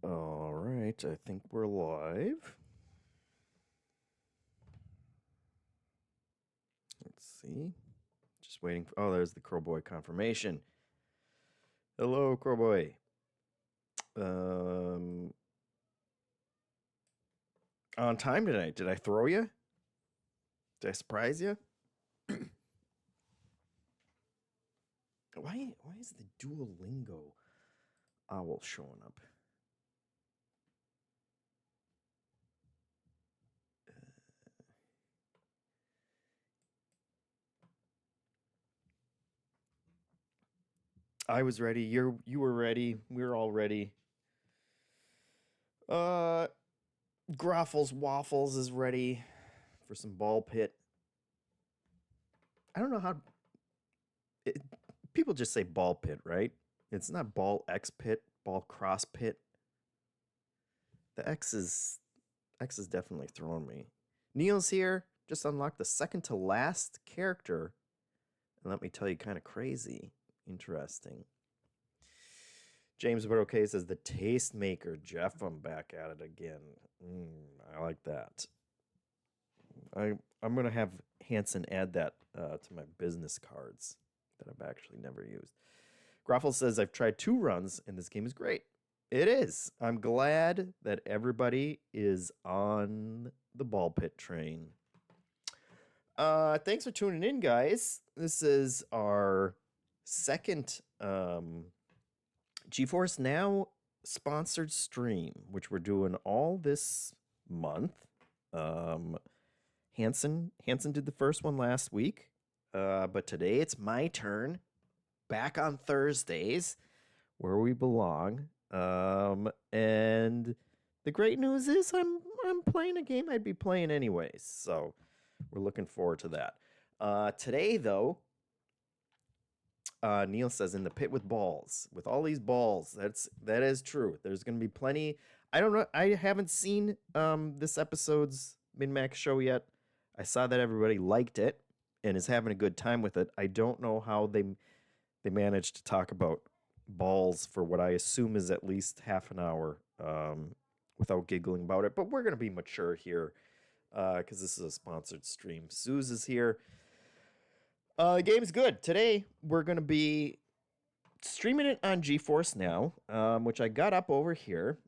All right, I think we're live. Let's see. Just waiting for. Oh, there's the Crowboy confirmation. Hello, Crowboy. On time tonight. Did I throw you? Did I surprise you? Why is the Duolingo owl showing up? I was ready. You were ready. We were all ready. Groffles Waffles is ready for some ball pit. I don't know how. People just say ball pit, right? It's not ball X pit, ball cross pit. The X is definitely throwing me. Neil's here. Just unlocked the second to last character. And let me tell you, kind of crazy. Interesting. James But Okay says the tastemaker. JeffM back at it again. I like that. I'm going to have Hanson add that to my business cards that I've actually never used. Groffle says, I've tried 2 runs, and this game is great. It is. I'm glad that everybody is on the ball pit train. Thanks for tuning in, guys. This is our second GeForce Now sponsored stream, which we're doing all this month. Hanson did the first one last week, but today it's my turn. Back on Thursdays, where we belong. And the great news is I'm playing a game I'd be playing anyways, so we're looking forward to that. Today, though, Neil says in the pit with balls, with all these balls. That is true. There's going to be plenty. I don't know. I haven't seen this episode's Min-Max show yet. I saw that everybody liked it and is having a good time with it. I don't know how they managed to talk about balls for what I assume is at least half an hour without giggling about it. But we're going to be mature here because this is a sponsored stream. Suze is here. The game's good. Today, we're going to be streaming it on GeForce Now, which I got up over here.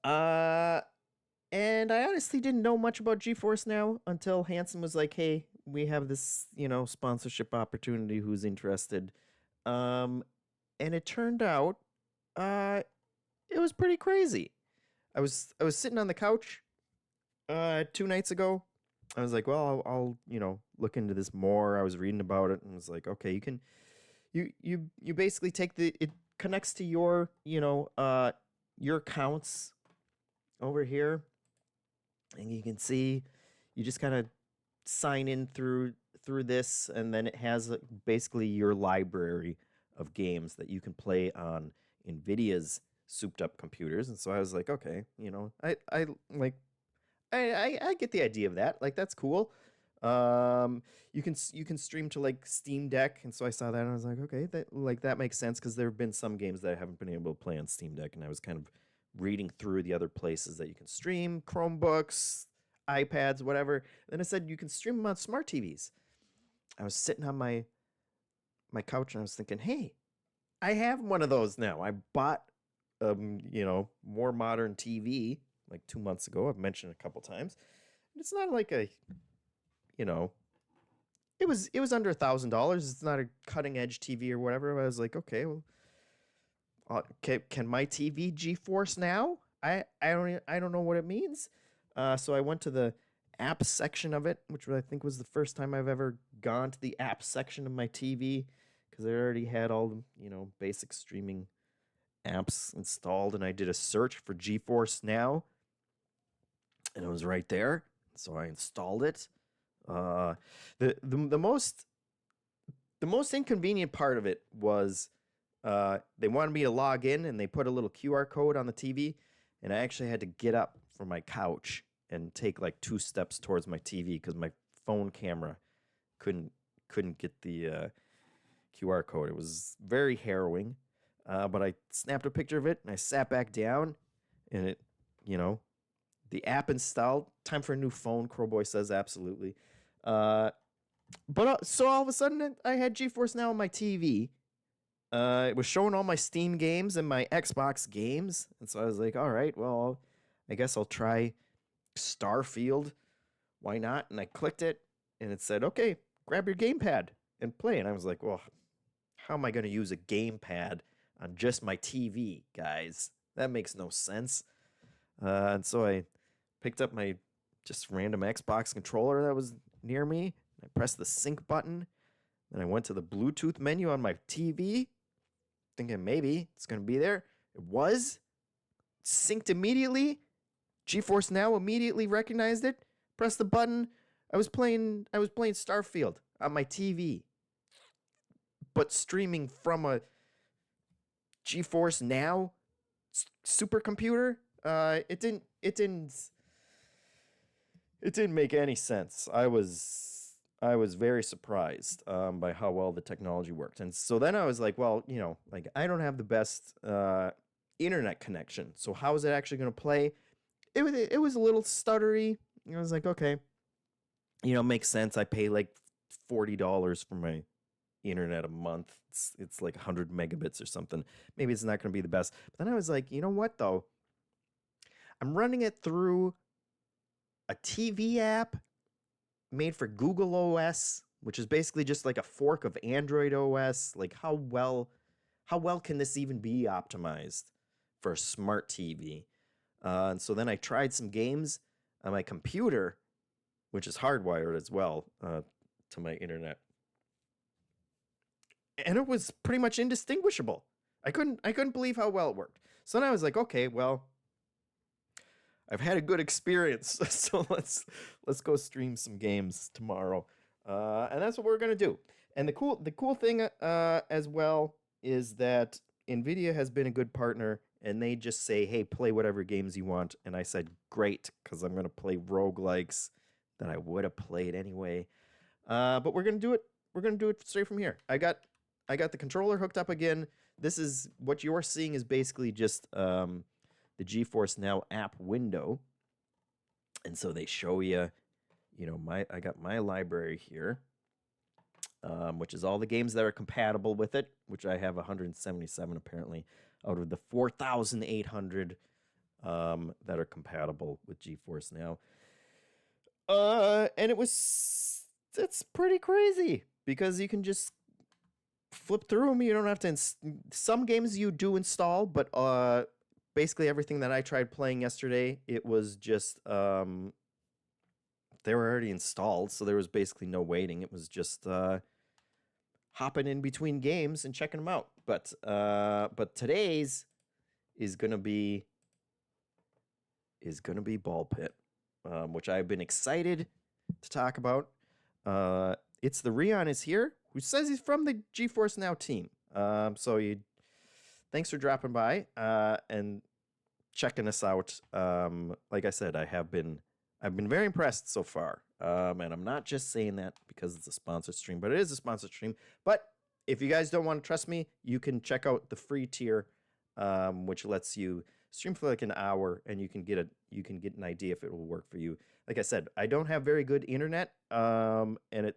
And I honestly didn't know much about GeForce Now until Hanson was like, hey, we have this, sponsorship opportunity. Who's interested? And it turned out it was pretty crazy. I was sitting on the couch 2 nights ago. I was like, well, I'll look into this more. I was reading about it and was like, okay, you basically take it connects to your accounts over here, and you can see you just kind of sign in through this, and then it has basically your library of games that you can play on NVIDIA's souped up computers. And so I was like, okay, I get the idea of that. Like, that's cool. You can stream to like Steam Deck, and so I saw that and I was like, okay, that makes sense, because there have been some games that I haven't been able to play on Steam Deck, and I was kind of reading through the other places that you can stream, Chromebooks, iPads, whatever. Then it said you can stream them on smart TVs. I was sitting on my couch and I was thinking, hey, I have one of those now. I bought more modern TV like 2 months ago. I've mentioned it a couple times. It's not like it was under $1,000. It's not a cutting edge TV or whatever. I was like, okay, well, can my TV GeForce Now? I don't know what it means. So I went to the apps section of it, which I think was the first time I've ever gone to the apps section of my TV, because I already had all the basic streaming apps installed, and I did a search for GeForce Now, and it was right there. So I installed it. The most inconvenient part of it was they wanted me to log in, and they put a little QR code on the TV, and I actually had to get up from my couch and take like 2 steps towards my TV because my phone camera couldn't get the QR code. It was very harrowing. But I snapped a picture of it and I sat back down, and it, you know, the app installed. Time for a new phone, Crowboy says, absolutely. But so all of a sudden, I had GeForce Now on my TV. It was showing all my Steam games and my Xbox games, and so I was like, all right, well, I guess I'll try Starfield. Why not? And I clicked it, and it said, okay, grab your gamepad and play. And I was like, well, how am I going to use a gamepad on just my TV, guys? That makes no sense. And so I picked up my just random Xbox controller that was near me. I pressed the sync button. Then I went to the Bluetooth menu on my TV, thinking maybe it's going to be there. It was. Synced immediately. GeForce Now immediately recognized it. Pressed the button. I was playing Starfield on my TV, but streaming from a GeForce Now supercomputer. It didn't make any sense. I was very surprised by how well the technology worked. And so then I was like, well, like I don't have the best internet connection. So how is it actually going to play? It was a little stuttery. I was like, okay, makes sense. I pay like $40 for my internet a month. It's like 100 megabits or something. Maybe it's not going to be the best. But then I was like, you know what though? I'm running it through a TV app made for Google OS, which is basically just like a fork of Android OS. Like how well can this even be optimized for a smart TV? And so then I tried some games on my computer, which is hardwired as well to my internet, and it was pretty much indistinguishable. I couldn't believe how well it worked. So then I was like, okay, well, I've had a good experience, so let's go stream some games tomorrow, and that's what we're gonna do. And the cool thing as well is that NVIDIA has been a good partner, and they just say, hey, play whatever games you want. And I said, great, because I'm gonna play roguelikes that I would have played anyway. But we're gonna do it. We're gonna do it straight from here. I got the controller hooked up again. This is what you're seeing is basically just the GeForce Now app window, and so they show you, I got my library here, which is all the games that are compatible with it, which I have 177 apparently out of the 4,800 that are compatible with GeForce Now. And it's pretty crazy because you can just flip through them. You don't have to. Some games you do install, but basically everything that I tried playing yesterday, it was just they were already installed, so there was basically no waiting. It was just hopping in between games and checking them out. But today's is gonna be Ball Pit, which I've been excited to talk about. It's the Rion is here, who says he's from the GeForce Now team. Thanks for dropping by and checking us out. Like I said, I've been very impressed so far. And I'm not just saying that because it's a sponsored stream, but it is a sponsored stream. But if you guys don't want to trust me, you can check out the free tier, which lets you stream for like an hour, and you can get an idea if it will work for you. Like I said, I don't have very good internet, and it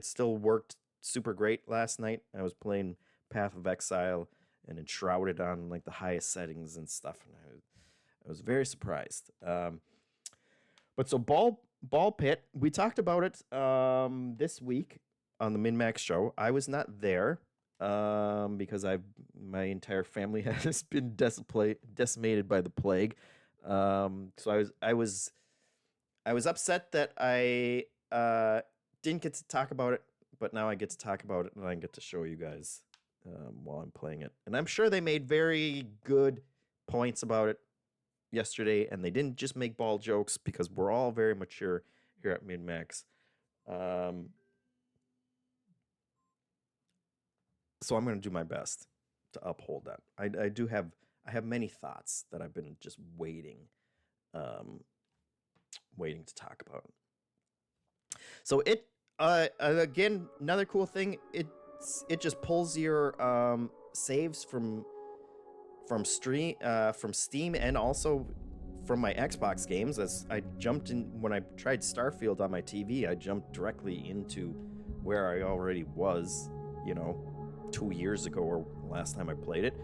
still worked super great last night. I was playing Path of Exile and enshrouded on like the highest settings and stuff, and I was very surprised. But so Ball Pit, we talked about it this week on the MinMax show. I was not there because my entire family has been decimated by the plague. So I was upset that I didn't get to talk about it, but now I get to talk about it and I get to show you guys while I'm playing it. And I'm sure they made very good points about it yesterday, and they didn't just make ball jokes because we're all very mature here at MinMax. So I'm going to do my best to uphold that. I have many thoughts that I've been just waiting to talk about. So again, another cool thing, it just pulls your saves from Steam and also from my Xbox games. As I jumped in when I tried Starfield on my TV, I jumped directly into where I already was, 2 years ago or last time I played it.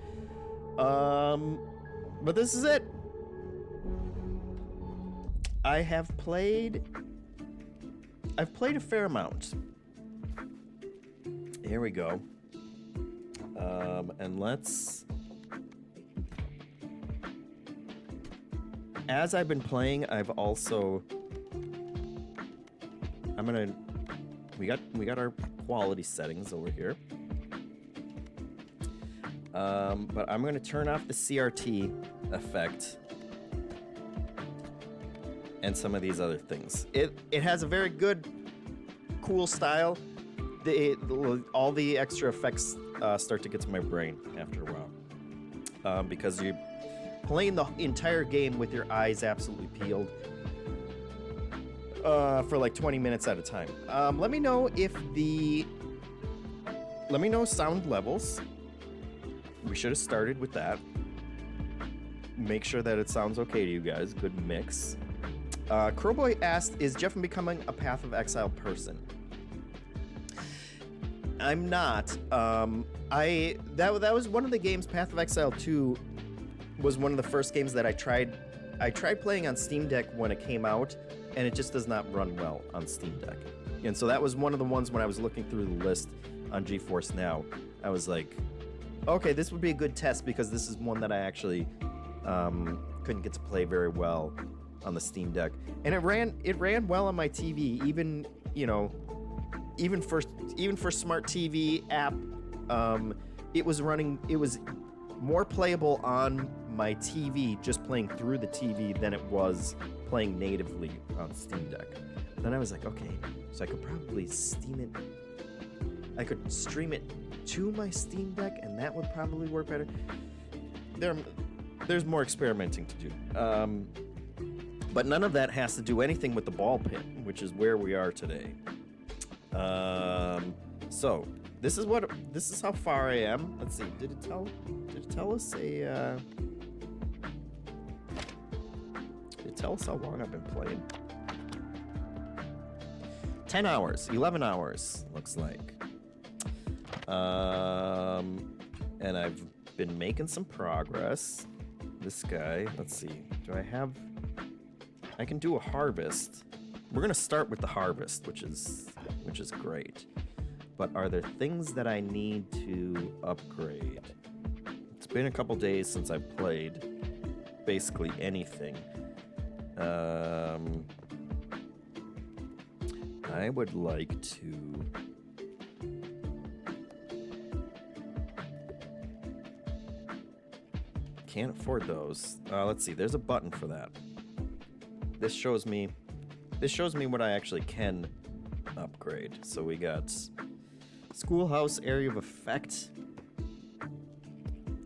But this is it. I've played a fair amount. Here we go. And let's... As I've been playing, I've also... We got our quality settings over here. But I'm gonna turn off the CRT effect and some of these other things. It has a very good, cool style. All the extra effects start to get to my brain after a while, because you're playing the entire game with your eyes absolutely peeled for like 20 minutes at a time. Let me know sound levels. We should have started with that. Make sure that it sounds okay to you guys. Good mix. Crowboy asked, is JeffM becoming a Path of Exile person? I'm not. That was one of the games. Path of Exile 2 was one of the first games that I tried. I tried playing on Steam Deck when it came out, and it just does not run well on Steam Deck. And so that was one of the ones when I was looking through the list on GeForce Now. I was like, okay, this would be a good test because this is one that I actually couldn't get to play very well on the Steam Deck, and it ran well on my TV, even for smart TV app. It was more playable on my TV just playing through the TV than it was playing natively on Steam Deck. Then I was like, okay, so I could probably stream it to my Steam Deck, and that would probably work better. There's more experimenting to do. But none of that has to do anything with the ball pit, which is where we are today. So this is how far I am. Let's see. Did it tell us did it tell us how long I've been playing? 10 hours, 11 hours, looks like. And I've been making some progress. This guy, let's see. I can do a harvest. We're gonna start with the harvest, which is great. But are there things that I need to upgrade? It's been a couple days since I've played basically anything. I would like to... Can't afford those. Let's see, there's a button for that. This shows me what I actually can upgrade. So we got Schoolhouse, Area of Effect,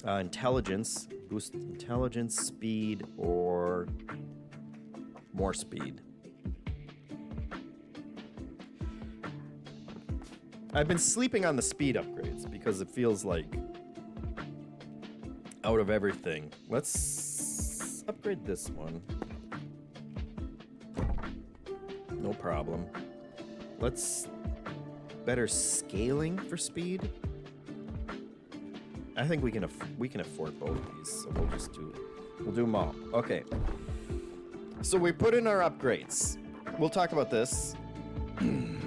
Intelligence, boost intelligence, speed, or more speed. I've been sleeping on the speed upgrades because it feels like out of everything. Let's upgrade this one. No problem. Let's better scaling for speed. I think we can afford both of these, so we'll do them all. Okay. So we put in our upgrades. We'll talk about this in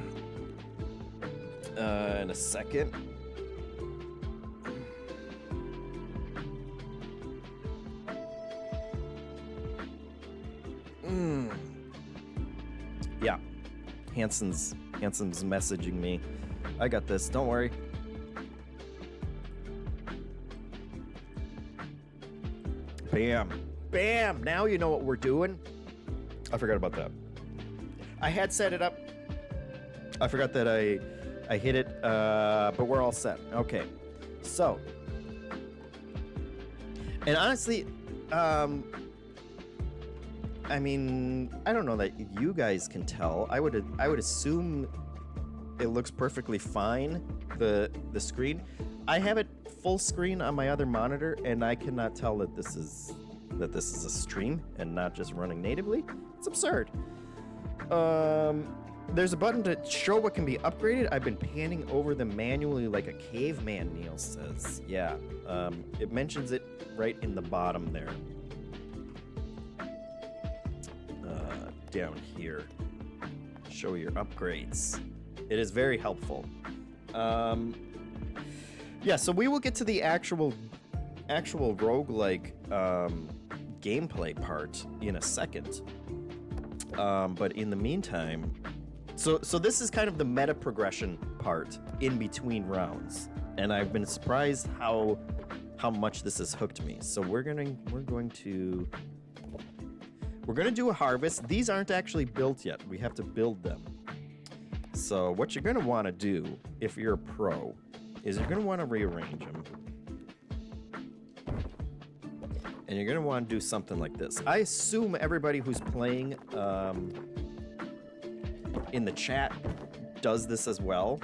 a second. Yeah. Hanson's messaging me. I got this, don't worry. Bam. Bam! Now you know what we're doing. I forgot about that. I had set it up. I forgot that I hit it, but we're all set. Okay. So. And honestly, I mean, I don't know that you guys can tell. I would assume it looks perfectly fine the screen. I have it full screen on my other monitor, and I cannot tell that this is a stream and not just running natively. It's absurd. There's a button to show what can be upgraded. I've been panning over them manually like a caveman, Neil says. Yeah, it mentions it right in the bottom there. Down here. Show your upgrades. It is very helpful. Yeah, so we will get to the actual roguelike gameplay part in a second. But in the meantime, so this is kind of the meta progression part in between rounds, and I've been surprised how much this has hooked me. So we're going to do a harvest. These aren't actually built yet. We have to build them. So what you're going to want to do if you're a pro is you're going to want to rearrange them. And you're going to want to do something like this. I assume everybody who's playing in the chat does this as well.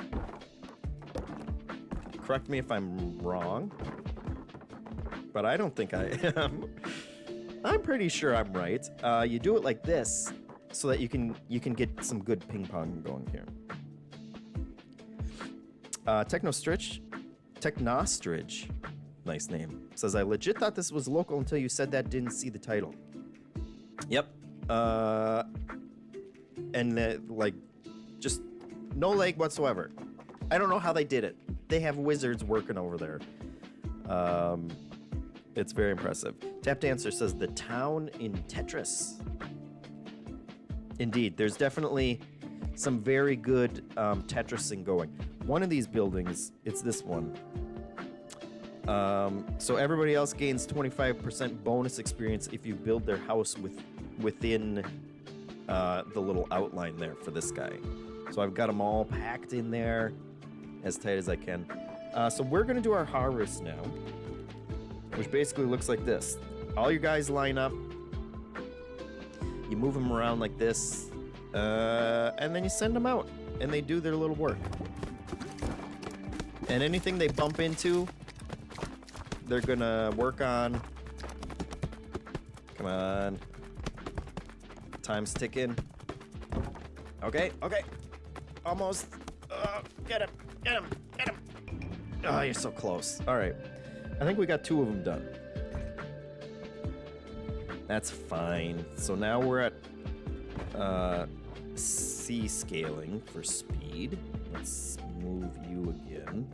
Correct me if I'm wrong, but I don't think I am. I'm pretty sure I'm right. You do it like this so that you can get some good ping pong going here. Technostrich, nice name, says, I legit thought this was local until you said that, didn't see the title. Yep. And like, just no lag whatsoever. I don't know how they did it. They have wizards working over there. It's very impressive. Tap Dancer says, the town in Tetris. Indeed, there's definitely some very good Tetrising going. One of these buildings, it's this one. So everybody else gains 25% bonus experience if you build their house within the little outline there for this guy. So I've got them all packed in there as tight as I can. So we're going to do our harvest now, which basically looks like this. All your guys line up. You move them around like this, and then you send them out, and they do their little work. And anything they bump into, they're gonna work on. Come on. Time's ticking. Okay. Almost. Get him. Oh, you're so close. All right. I think we got 2 of them done. That's fine. So now we're at C scaling for speed. Let's move you again.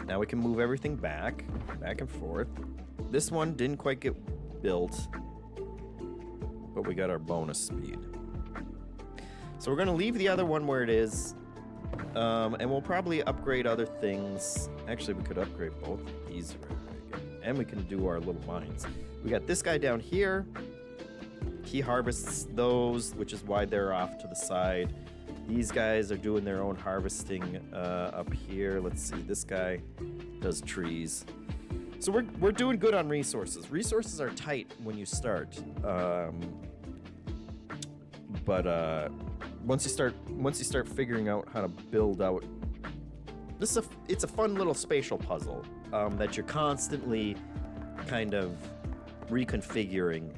Now we can move everything back and forth. This one didn't quite get built, but we got our bonus speed. So we're gonna leave the other one where it is, and we'll probably upgrade other things. Actually, we could upgrade both of these right again, and we can do our little mines. We got this guy down here. He harvests those, which is why they're off to the side. These guys are doing their own harvesting up here. Let's see, this guy does trees. So we're doing good on resources. Resources are tight when you start, but once you start figuring out how to build out, it's a fun little spatial puzzle that you're constantly kind of reconfiguring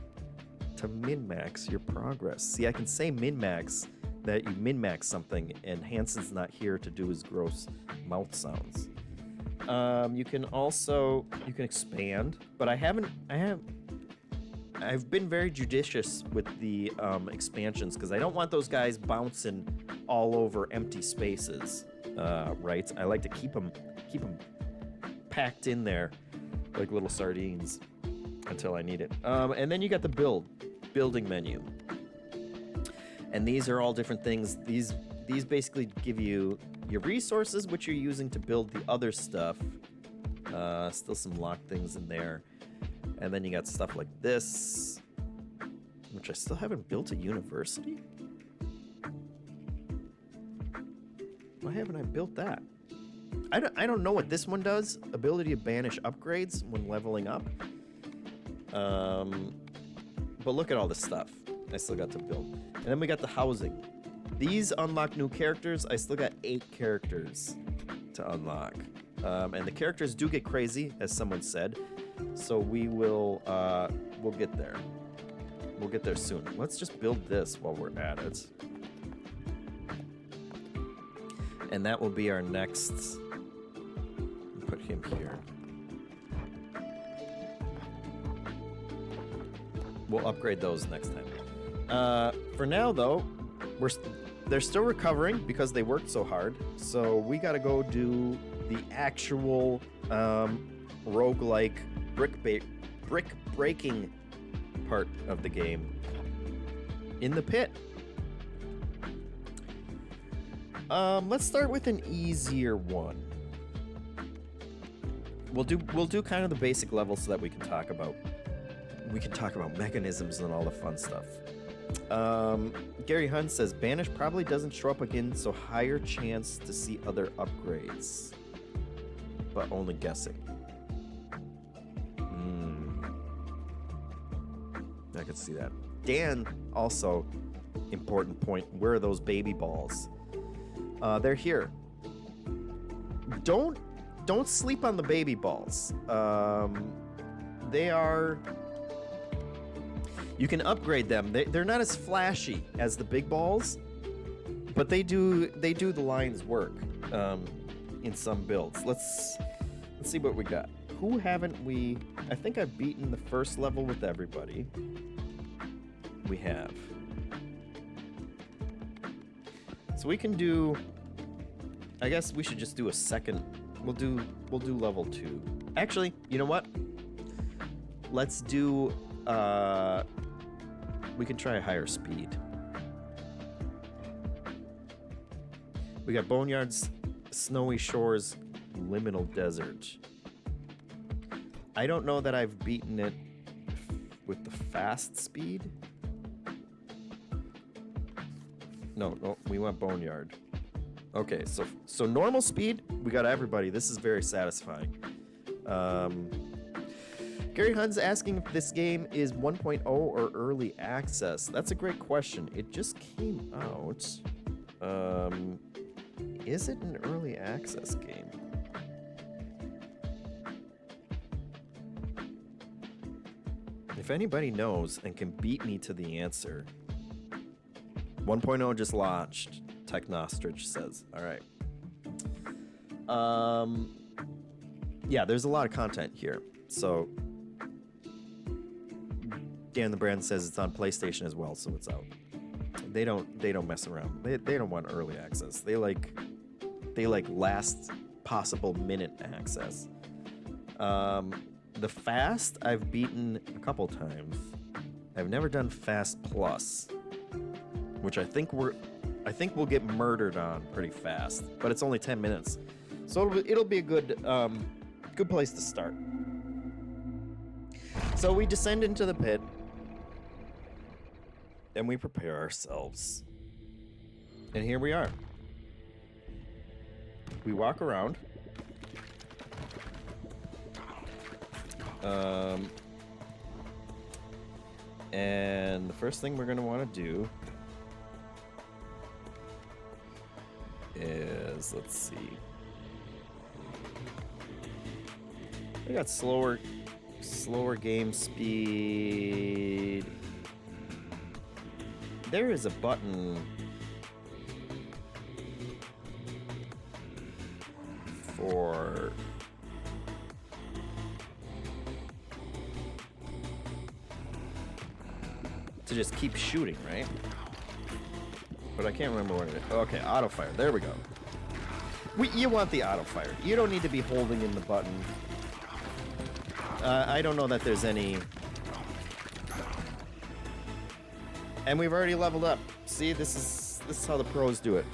to min-max your progress. See, I can say min-max that you min-max something, and Hanson's not here to do his gross mouth sounds. You can expand, but I've been very judicious with the expansions because I don't want those guys bouncing all over empty spaces, right? I like to keep them packed in there like little sardines until I need it. And then you got the building menu. And these are all different things. These basically give you your resources, which you're using to build the other stuff. Still some locked things in there. And then you got stuff like this, which I still haven't built a university. Why haven't I built that? I don't know what this one does. Ability to banish upgrades when leveling up. But look at all this stuff I still got to build. And then we got the housing. These unlock new characters. I still got 8 characters to unlock. And the characters do get crazy, as someone said. So we'll get there. We'll get there soon. Let's just build this while we're at it. And that will be our next... Put him here. We'll upgrade those next time. For now, though, they're still recovering because they worked so hard. So we gotta go do the actual roguelike brick breaking part of the game in the pit. Let's start with an easier one. We'll do kind of the basic level so that we can talk about mechanisms and all the fun stuff. Gary Hunt says Banish probably doesn't show up again, so higher chance to see other upgrades, but only guessing. I could see that. Dan also, important point, where are those baby balls? They're here. Don't sleep on the baby balls. They are... You can upgrade them. They're not as flashy as the big balls, but they do the lion's work in some builds. Let's see what we got. Who haven't we... I think I've beaten the first level with everybody. We have. So we can do... I guess we should just do a second... We'll do level 2. Actually, you know what? Let's do... we can try a higher speed. We got Boneyard's Snowy Shores Liminal Desert. I don't know that I've beaten it with the fast speed. No, we want Boneyard. Okay, so normal speed, we got everybody. This is very satisfying. Gary Hunt's asking if this game is 1.0 or early access. That's a great question. It just came out. Is it an early access game? If anybody knows and can beat me to the answer, 1.0 just launched, Technostrich says. All right. Yeah, there's a lot of content here. So Dan the Brand says it's on PlayStation as well, so it's out. They don't mess around. They don't want early access. They like last possible minute access. The fast I've beaten a couple times. I've never done fast plus, which I think we'll get murdered on pretty fast. But it's only 10 minutes, so it'll be a good place to start. So we descend into the pit, and we prepare ourselves. And here we are. We walk around. And the first thing we're going to want to do is, let's see. We got slower game speed. There is a button for to just keep shooting, right? But I can't remember what it is. Okay, auto fire. There we go. You want the auto fire. You don't need to be holding in the button. I don't know that there's any. And we've already leveled up. See, this is how the pros do it.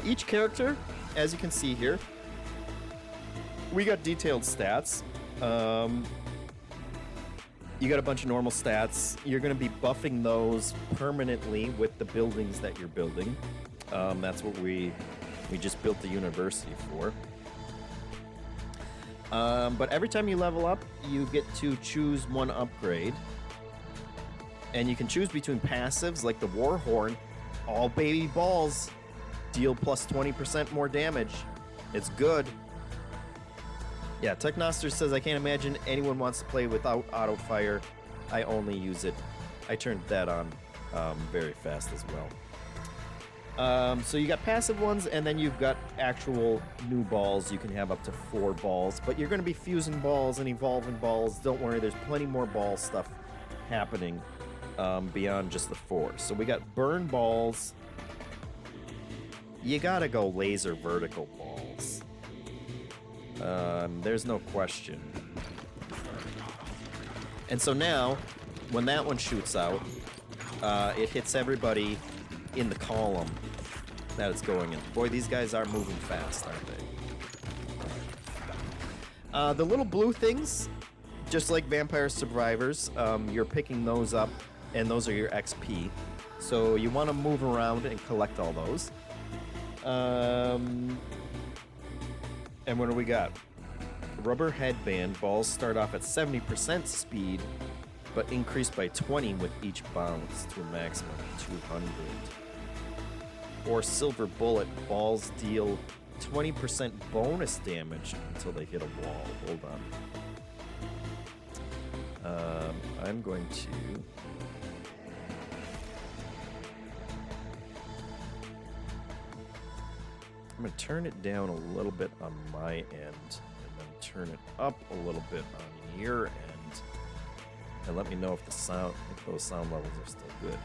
Each character, as you can see here, we got detailed stats. You got a bunch of normal stats. You're going to be buffing those permanently with the buildings that you're building. That's what we just built the university for. But every time you level up, you get to choose one upgrade. And you can choose between passives like the War Horn All baby balls deal plus 20% more damage. It's good. Yeah, Technoster says, I can't imagine anyone wants to play without auto fire. I only use it. I turned that on very fast as well. So you got passive ones, and then you've got actual new balls. You can have up to 4 balls, but you're going to be fusing balls and evolving balls. Don't worry, there's plenty more ball stuff happening beyond just the 4. So we got burn balls. You gotta go laser vertical balls. There's no question. And so now, when that one shoots out, it hits everybody in the column that it's going in. Boy, these guys are moving fast, aren't they? The little blue things, just like Vampire Survivors, you're picking those up, and those are your XP. So you want to move around and collect all those. And what do we got? Rubber headband. Balls start off at 70% speed, but increase by 20 with each bounce to a maximum of 200. Or silver bullet. Balls deal 20% bonus damage until they hit a wall. Hold on. I'm going to... I'm going to turn it down a little bit on my end, and then turn it up a little bit on your end, and let me know if those sound levels are still good.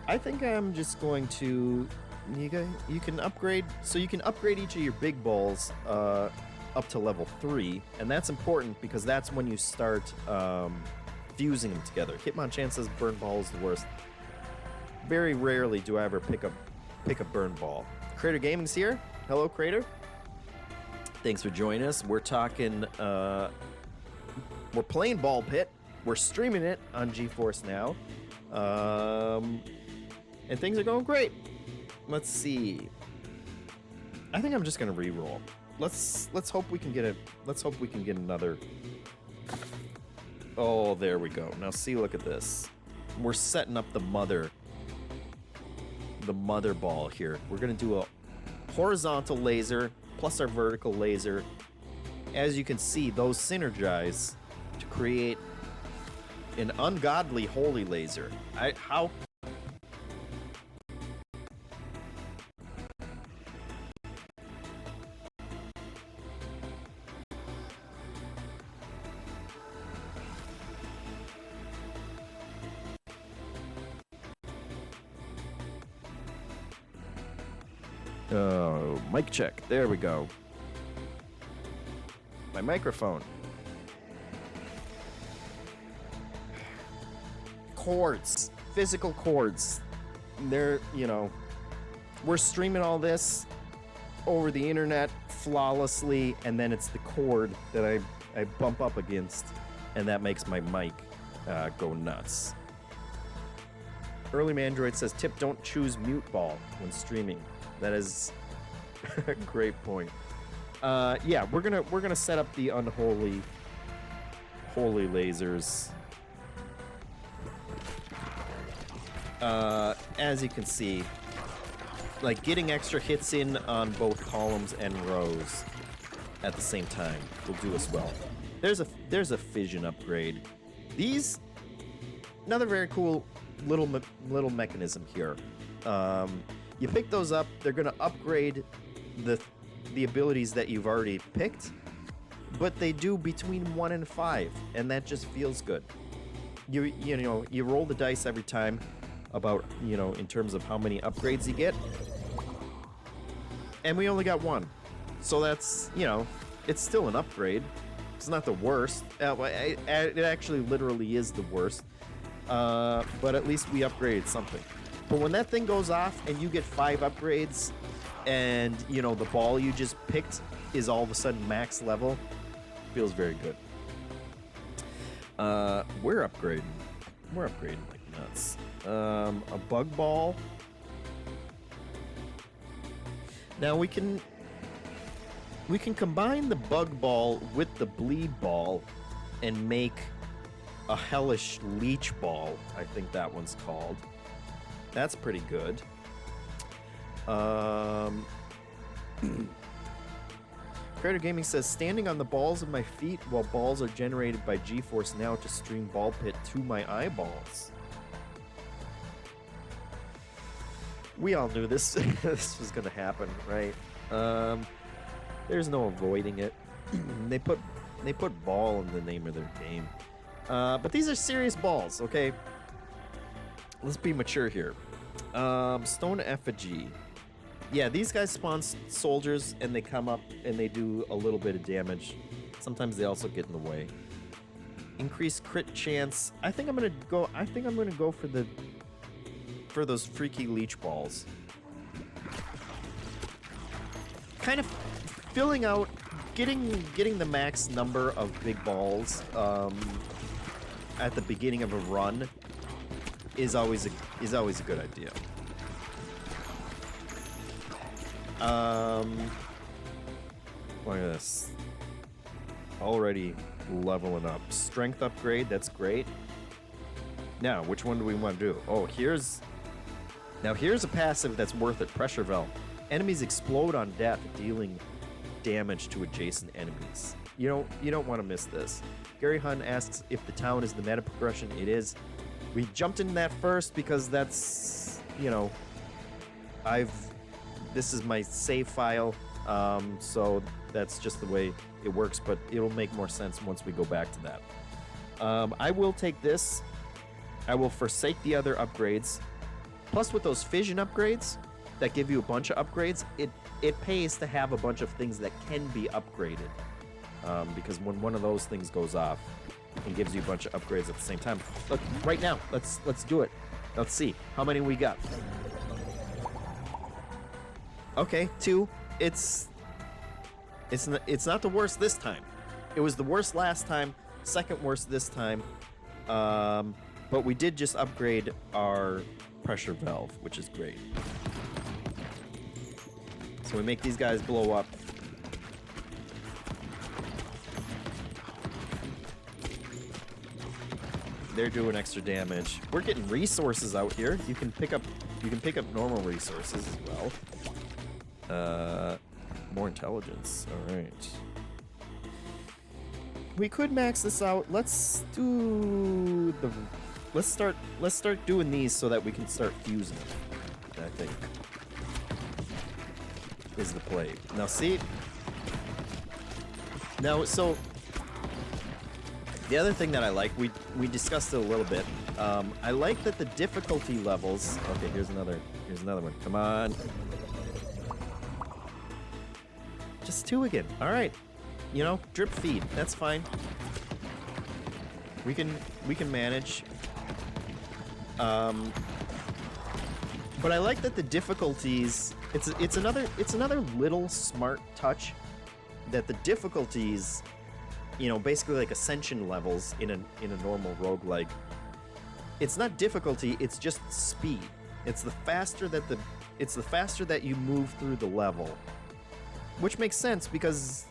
I think I'm just going to, you can upgrade, so you can upgrade each of your big balls up to level 3, and that's important because that's when you start fusing them together. Hitmonchan says burn ball is the worst. Very rarely do I ever pick a burn ball. Crater Gaming's here. Hello, Crater. Thanks for joining us. We're talking, we're playing Ball Pit. We're streaming it on GeForce Now. And things are going great. Let's see. I think I'm just gonna re-roll. Let's hope we can get another. Oh, there we go. Now see, look at this. We're setting up the mother ball here. We're gonna do a horizontal laser plus our vertical laser. As you can see, those synergize to create an ungodly holy laser. How? Oh, mic check. There we go. My microphone. Cords. Physical cords. They're, we're streaming all this over the internet flawlessly, and then it's the cord that I bump up against, and that makes my mic go nuts. Early Mandroid says, tip, don't choose mute ball when streaming. That is a great point. Yeah, we're gonna set up the holy lasers. As you can see, like getting extra hits in on both columns and rows at the same time will do us well. There's a fission upgrade. These, another very cool little mechanism here. You pick those up, they're gonna upgrade the abilities that you've already picked, but they do between 1 and 5, and that just feels good. You roll the dice every time about, in terms of how many upgrades you get. And we only got 1. So that's, it's still an upgrade. It's not the worst. It actually literally is the worst. But at least we upgraded something. But when that thing goes off and you get 5 upgrades and, the ball you just picked is all of a sudden max level, feels very good. We're upgrading. We're upgrading like nuts. A bug ball. Now we can combine the bug ball with the bleed ball and make a hellish leech ball. I think that one's called. That's pretty good. Creator Gaming says, standing on the balls of my feet while balls are generated by GeForce NOW to stream Ball Pit to my eyeballs. We all knew this this was gonna happen, right? There's no avoiding it. they put ball in the name of their game. But these are serious balls, okay? Let's be mature here. Stone Effigy. Yeah, these guys spawn soldiers and they come up and they do a little bit of damage. Sometimes they also get in the way. Increased crit chance. I think I'm gonna go for those freaky leech balls. Kind of filling out, getting the max number of big balls at the beginning of a run is always a good idea. Look at this. Already leveling up. Strength upgrade, that's great. Now, which one do we want to do? Oh, here's a passive that's worth it. Pressure Valve. Enemies explode on death, dealing damage to adjacent enemies. You don't want to miss this. Gary Hun asks if the town is the meta progression. It is. We jumped in that first because that's, this is my save file, so that's just the way it works, but it'll make more sense once we go back to that. I will take this. I will forsake the other upgrades. Plus, with those fission upgrades that give you a bunch of upgrades, it pays to have a bunch of things that can be upgraded. Because when one of those things goes off, it gives you a bunch of upgrades at the same time. Look, right now, let's do it. Let's see how many we got. Okay, 2. It's not the worst this time. It was the worst last time, second worst this time. But we did just upgrade our pressure valve, which is great. So we make these guys blow up. They're doing extra damage. We're getting resources out here. You can pick up normal resources as well. More intelligence. All right. We could max this out. Let's start doing these so that we can start fusing them. I think is the play. Now see. Now so the other thing that I like, we discussed it a little bit. I like that the difficulty levels. Okay, here's another one. Come on. Just 2 again. All right. Drip feed. That's fine. We can manage. But I like that the difficulties. It's another little smart touch that the difficulties, basically like ascension levels in a normal roguelike. It's not difficulty. It's just speed. It's the faster that you move through the level. Which makes sense because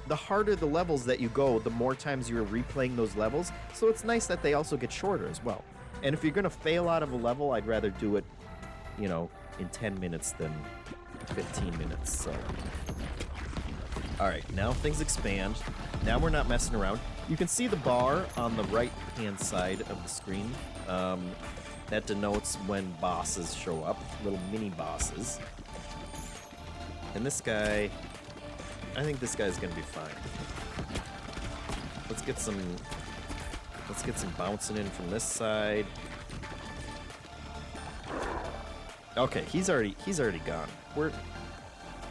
the harder the levels that you go, the more times you're replaying those levels. So it's nice that they also get shorter as well. And if you're going to fail out of a level, I'd rather do it, in 10 minutes than 15 minutes. So, all right, now things expand. Now we're not messing around. You can see the bar on the right-hand side of the screen. That denotes when bosses show up, little mini bosses. And this guy, I think this guy's gonna be fine. Let's get some bouncing in from this side. Okay, he's already gone. We're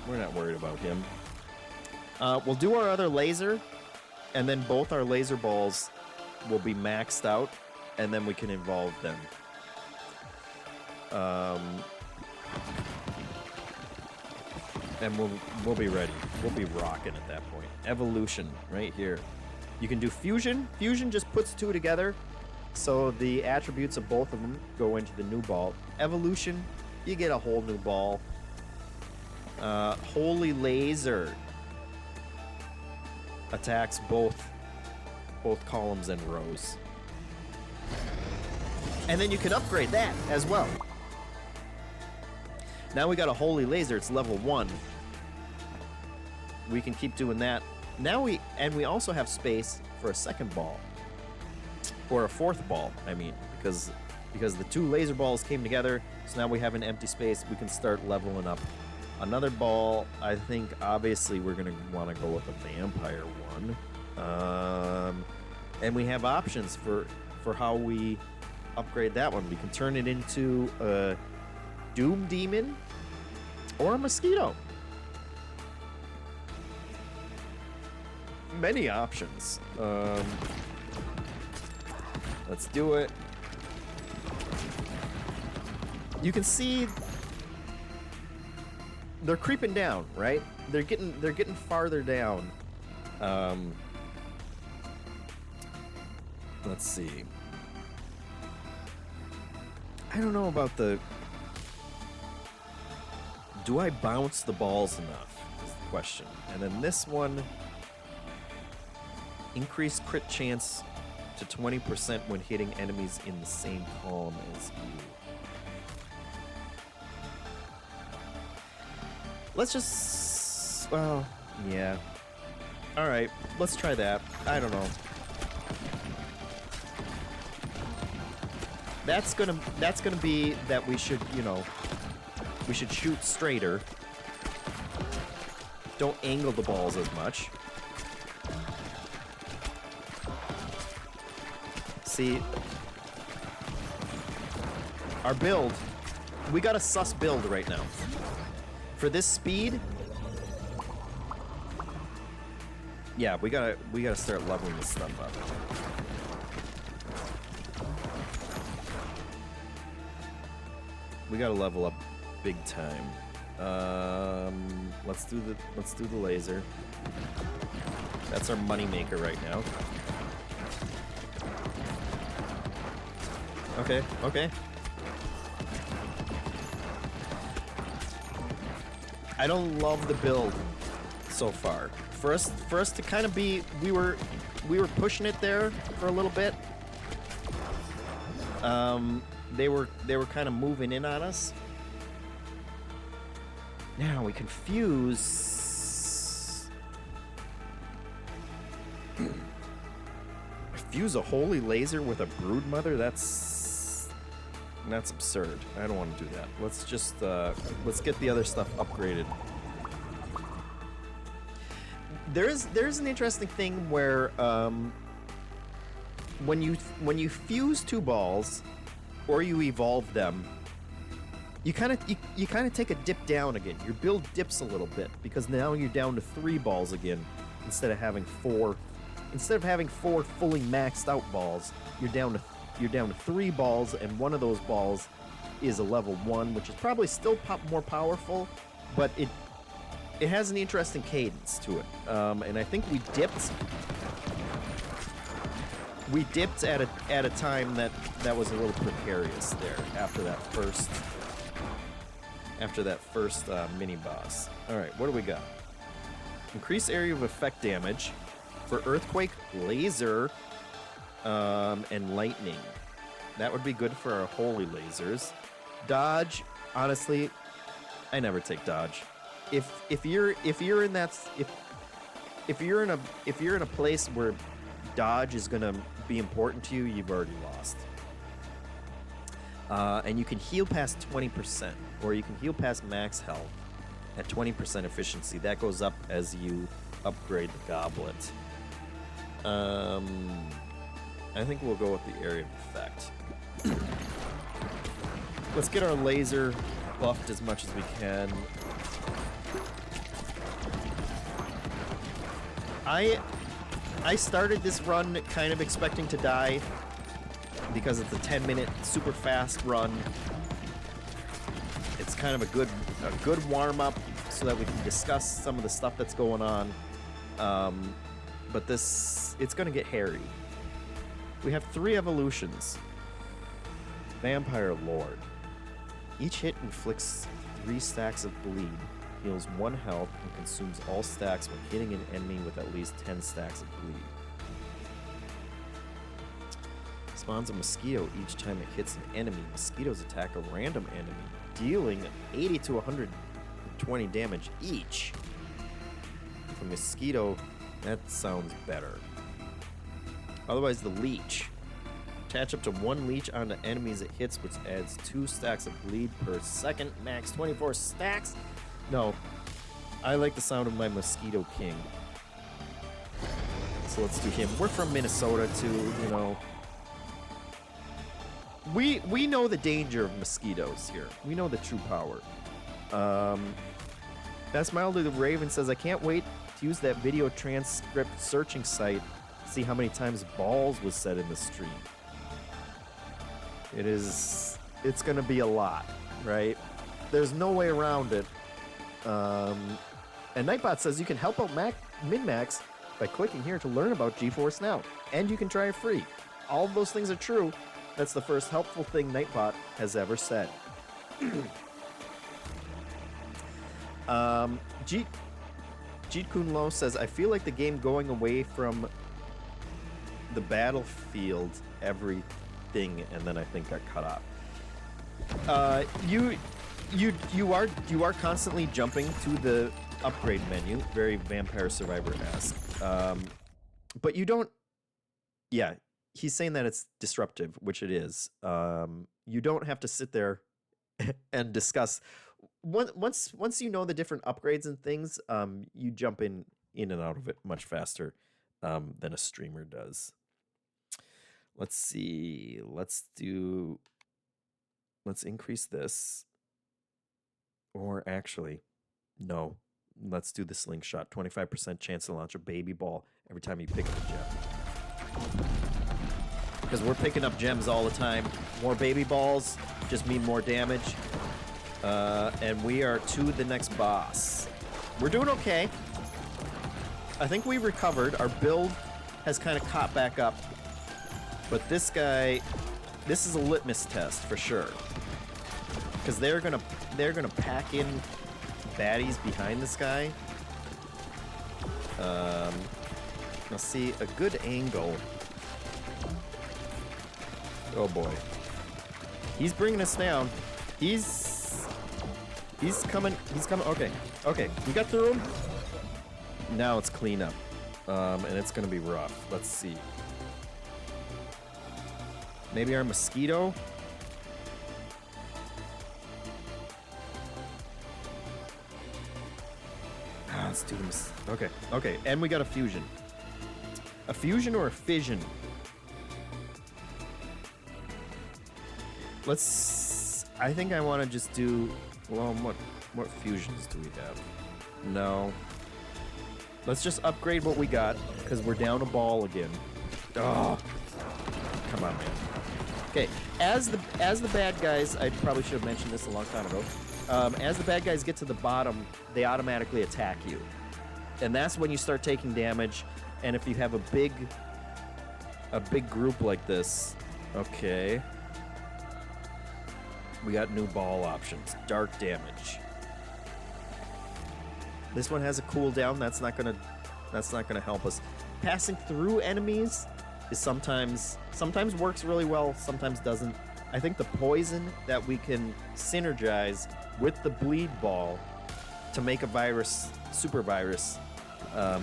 not worried about him. We'll do our other laser, and then both our laser balls will be maxed out, and then we can evolve them. And we'll be ready. We'll be rocking at that point. Evolution, right here. You can do fusion. Fusion just puts 2 together, so the attributes of both of them go into the new ball. Evolution, you get a whole new ball. Holy Laser attacks both columns and rows. And then you can upgrade that as well. Now we got a holy laser. It's level 1. We can keep doing that. Now we also have space for a second ball. Or a fourth ball, I mean, because the 2 laser balls came together, so now we have an empty space. We can start leveling up another ball. I think obviously we're gonna want to go with a vampire one, and we have options for how we upgrade that one. We can turn it into a doom demon or a mosquito. Many options. Let's do it. You can see they're creeping down, right? They're getting farther down. Let's see. I don't know about the... Do I bounce the balls enough is the question. And then this one, increased crit chance to 20% when hitting enemies in the same column as you. Let's just... Well, yeah. Alright, let's try that. I don't know. That's gonna be that we should, you know, we should shoot straighter. Don't angle the balls as much. See, our build, we got a sus build right now. For this speed, yeah, we gotta start leveling this stuff up. We gotta level up big time. Let's do the laser. That's our money maker right now. Okay, okay. I don't love the build so far. For us to kind of be, we were pushing it there for a little bit. They were kind of moving in on us. Now we can fuse a holy laser with a brood mother. That's absurd. I don't want to do that. Let's just let's get the other stuff upgraded. There's an interesting thing where when you fuse 2 balls or you evolve them, you kind of take a dip down again. Your build dips a little bit because now you're down to 3 balls again instead of having 4. Instead of having 4 fully maxed out balls, you're down to 3 balls, and one of those balls is a level 1, which is probably still more powerful, but it has an interesting cadence to it. And I think we dipped at a time that was a little precarious there after that first mini boss. All right, what do we got? Increase area of effect damage for earthquake, laser, and lightning. That would be good for our holy lasers. Dodge, honestly, I never take dodge. If you're in a place where dodge is gonna be important to you, you've already lost. And you can heal past 20%, or you can heal past max health at 20% efficiency. That goes up as you upgrade the goblet. I think we'll go with the area of effect. Let's get our laser buffed as much as we can. I started this run kind of expecting to die because it's a 10-minute super fast run. It's kind of a good warm-up so that we can discuss some of the stuff that's going on. But it's gonna get hairy. We have 3 evolutions. Vampire Lord. Each hit inflicts 3 stacks of bleed, heals 1 health, and consumes all stacks when hitting an enemy with at least 10 stacks of bleed. Spawns a mosquito each time it hits an enemy. Mosquitoes attack a random enemy dealing 80 to 120 damage each. The mosquito, that sounds better. Otherwise, the leech. Attach up to 1 leech onto enemies it hits, which adds 2 stacks of bleed per second. Max 24 stacks. No, I like the sound of my Mosquito King. So let's do him. We're from Minnesota too, you know. We know the danger of mosquitoes here. We know the true power. That's Mildly the Raven says, I can't wait to use that video transcript searching site to see how many times balls was said in the stream. It's gonna be a lot, right? There's no way around it. And Nightbot says you can help out Min-Max by clicking here to learn about GeForce Now, and you can try it free. All of those things are true. That's the first helpful thing Nightbot has ever said. Jeet Kunlo says, I feel like the game going away from the battlefield everything, and then I think got cut off. You are constantly jumping to the upgrade menu, very Vampire Survivor-esque. But you don't. Yeah, he's saying that it's disruptive, which it is. You don't have to sit there and discuss. Once you know the different upgrades and things, you jump in and out of it much faster than a streamer does. Let's see. Let's increase this. Or actually, no. Let's do the slingshot. 25% chance to launch a baby ball every time you pick up a gem. Because we're picking up gems all the time. More baby balls just mean more damage. And we are to the next boss. We're doing okay. I think we recovered. Our build has kind of caught back up. But this guy, this is a litmus test for sure. Because they're gonna pack in baddies behind this guy. Let's see, a good angle. Oh boy, he's bringing us down. He's coming. He's coming. Okay. We got through him. Now it's cleanup, and it's gonna be rough. Let's see. Maybe our mosquito. Let's do this. Okay. And we got a fusion. A fusion or a fission? I think I want to just do. Well, what fusions do we have? No. Let's just upgrade what we got because we're down a ball again. Oh, come on, man. Okay, as the bad guys, I probably should have mentioned this a long time ago. As the bad guys get to the bottom, they automatically attack you, and that's when you start taking damage. And if you have a big group like this, okay, we got new ball options. Dark damage. This one has a cooldown. That's not gonna help us. Passing through enemies is sometimes works really well, sometimes doesn't. I think the poison that we can synergize with the bleed ball to make a virus, super virus.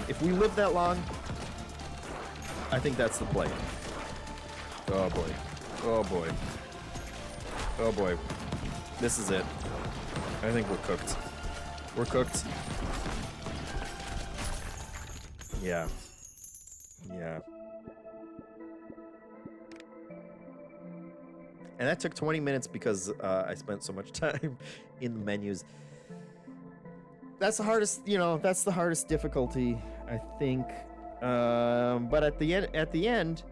If we live that long, I think that's the play. Oh boy. Oh boy. Oh boy. This is it. I think we're cooked. We're cooked. Yeah. And that took 20 minutes because I spent so much time in the menus. That's the hardest, that's the hardest difficulty, I think. But at the end,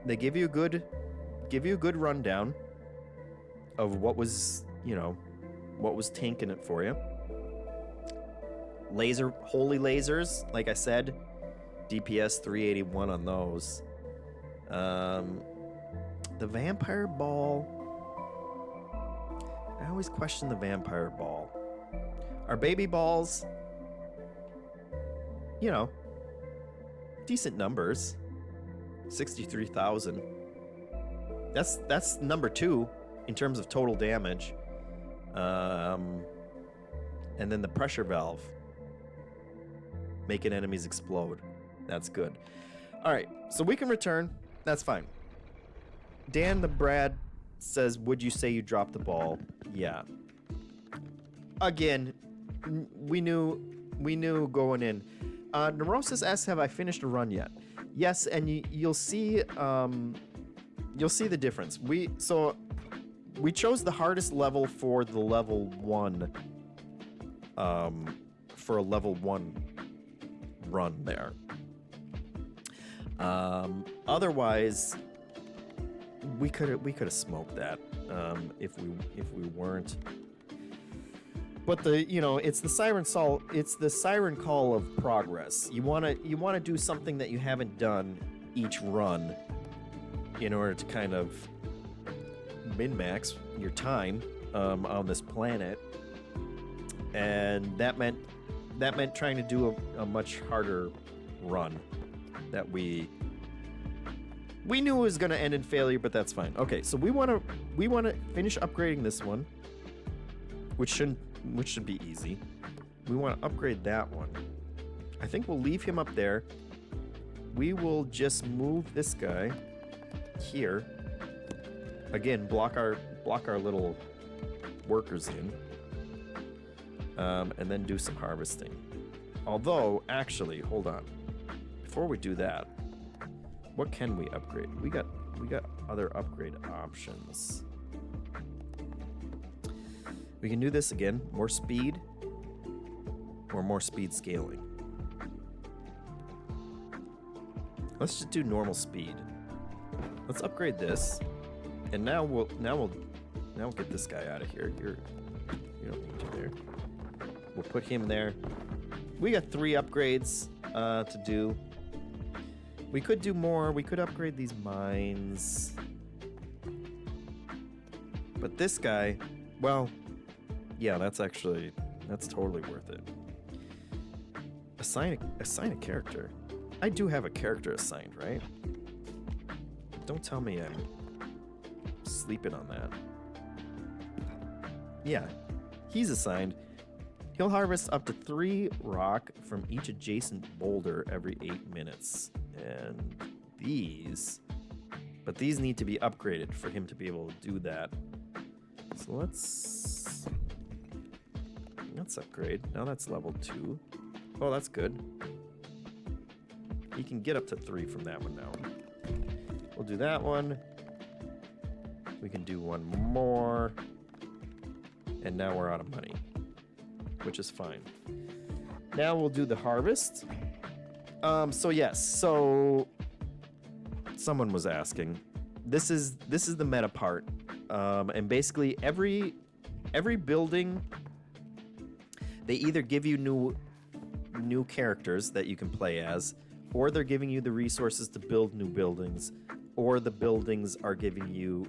they give you a good rundown of what was tanking it for you. Holy lasers, like I said, DPS 381 on those. The vampire ball. I always question the vampire ball. Our baby balls, decent numbers. 63,000. That's number 2 in terms of total damage. And then the pressure valve. Making enemies explode. That's good. Alright, so we can return. That's fine. Dan the Brad says, would you say you dropped the ball? Yeah. Again, we knew going in. Neurosis asks, have I finished a run yet? Yes, and you'll see the difference. We chose the hardest level for the level 1 for a level 1 run there. Otherwise we could have smoked that if we weren't. But it's the siren call of progress. You want to do something that you haven't done each run in order to kind of min-max your time on this planet. And that meant trying to do a much harder run that we knew it was going to end in failure, but that's fine. Okay, so we want to finish upgrading this one, which should be easy. We want to upgrade that one. I think we'll leave him up there. We will just move this guy here. Again, block our little workers in. And then do some harvesting. Although, actually, hold on. Before we do that, what can we upgrade? We got other upgrade options. We can do this again. More speed or more speed scaling. Let's just do normal speed. Let's upgrade this. And now we'll get this guy out of here. You don't need you there. We'll put him there. We got 3 upgrades to do. We could do more. We could upgrade these mines. But this guy, well, yeah, that's totally worth it. Assign a character. I do have a character assigned, right? Don't tell me I'm sleeping on that. Yeah, he's assigned. He'll harvest up to 3 rock from each adjacent boulder every 8 minutes. And these need to be upgraded for him to be able to do that. So let's upgrade. Now that's level 2. Oh, that's good. He can get up to 3 from that one now. We'll do that one. We can do one more. And now we're out of money, which is fine. Now we'll do the harvest. So yes, so someone was asking. This is the meta part. And basically every building, they either give you new characters that you can play as, or they're giving you the resources to build new buildings, or the buildings are giving you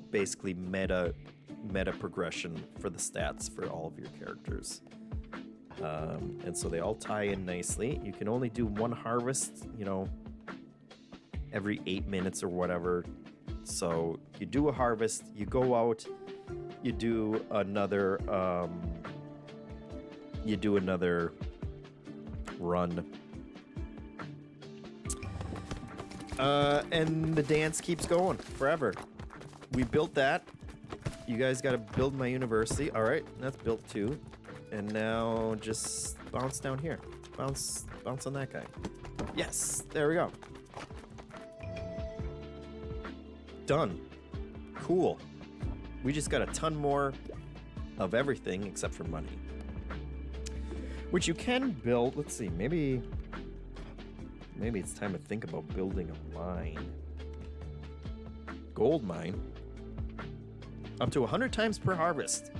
basically meta progression for the stats for all of your characters. And so they all tie in nicely. You can only do one harvest, every 8 minutes or whatever. So you do a harvest, you go out, you do another run. And the dance keeps going forever. We built that. You guys got to build my university. All right, that's built too. And now just bounce down here. Bounce on that guy. Yes, there we go. Done. Cool. We just got a ton more of everything except for money. Which you can build. Let's see, maybe it's time to think about building a mine. Gold mine. Up to 100 times per harvest.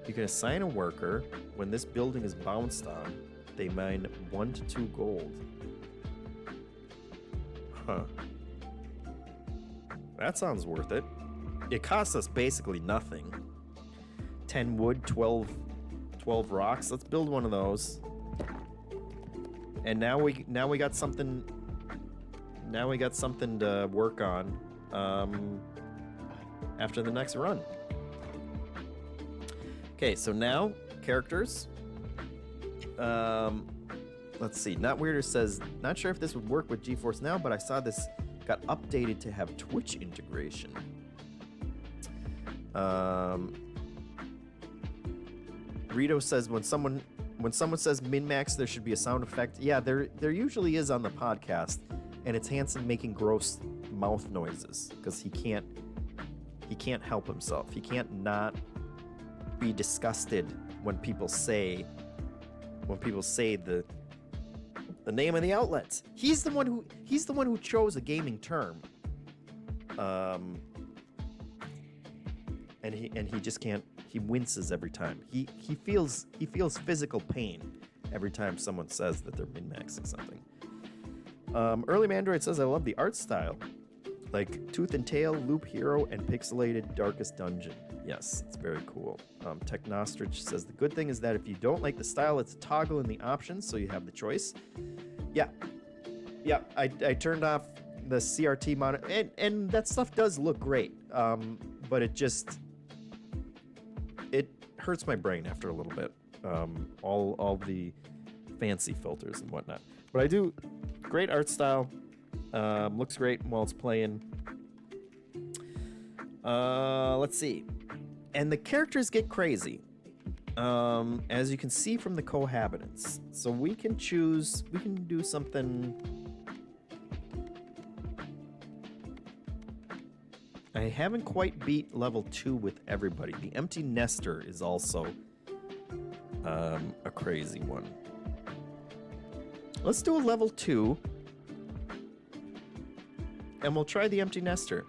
You can assign a worker. When this building is bounced on, they mine 1 to 2 gold. Huh. That sounds worth it. It costs us basically nothing. 10 wood, 12 rocks. Let's build one of those. And now we got something. Now we got something to work on. after the next run. Okay, so now characters. Let's see. Not Weirder says, not sure if this would work with GeForce Now, but I saw this got updated to have Twitch integration. Rito says when someone says min-max, there should be a sound effect. Yeah, there usually is on the podcast, and it's Hanson making gross mouth noises because he can't help himself. He can't not be disgusted when people say the name of the outlet. He's the one who chose a gaming term. And he just can't. He winces every time. He feels physical pain every time someone says that they're min-maxing something. Early Mandroid says, I love the art style. Like Tooth and Tail, Loop Hero, and Pixelated Darkest Dungeon. Yes, it's very cool. Technostrich says, the good thing is that if you don't like the style, it's a toggle in the options, so you have the choice. Yeah, I turned off the CRT monitor, and that stuff does look great, but it hurts my brain after a little bit. All the fancy filters and whatnot. But I do, great art style, looks great while it's playing. Let's see. And the characters get crazy, as you can see from the cohabitants. So we can do something. I haven't quite beat level 2 with everybody. The Empty Nester is also a crazy one. Let's do a level 2, and we'll try the Empty Nester.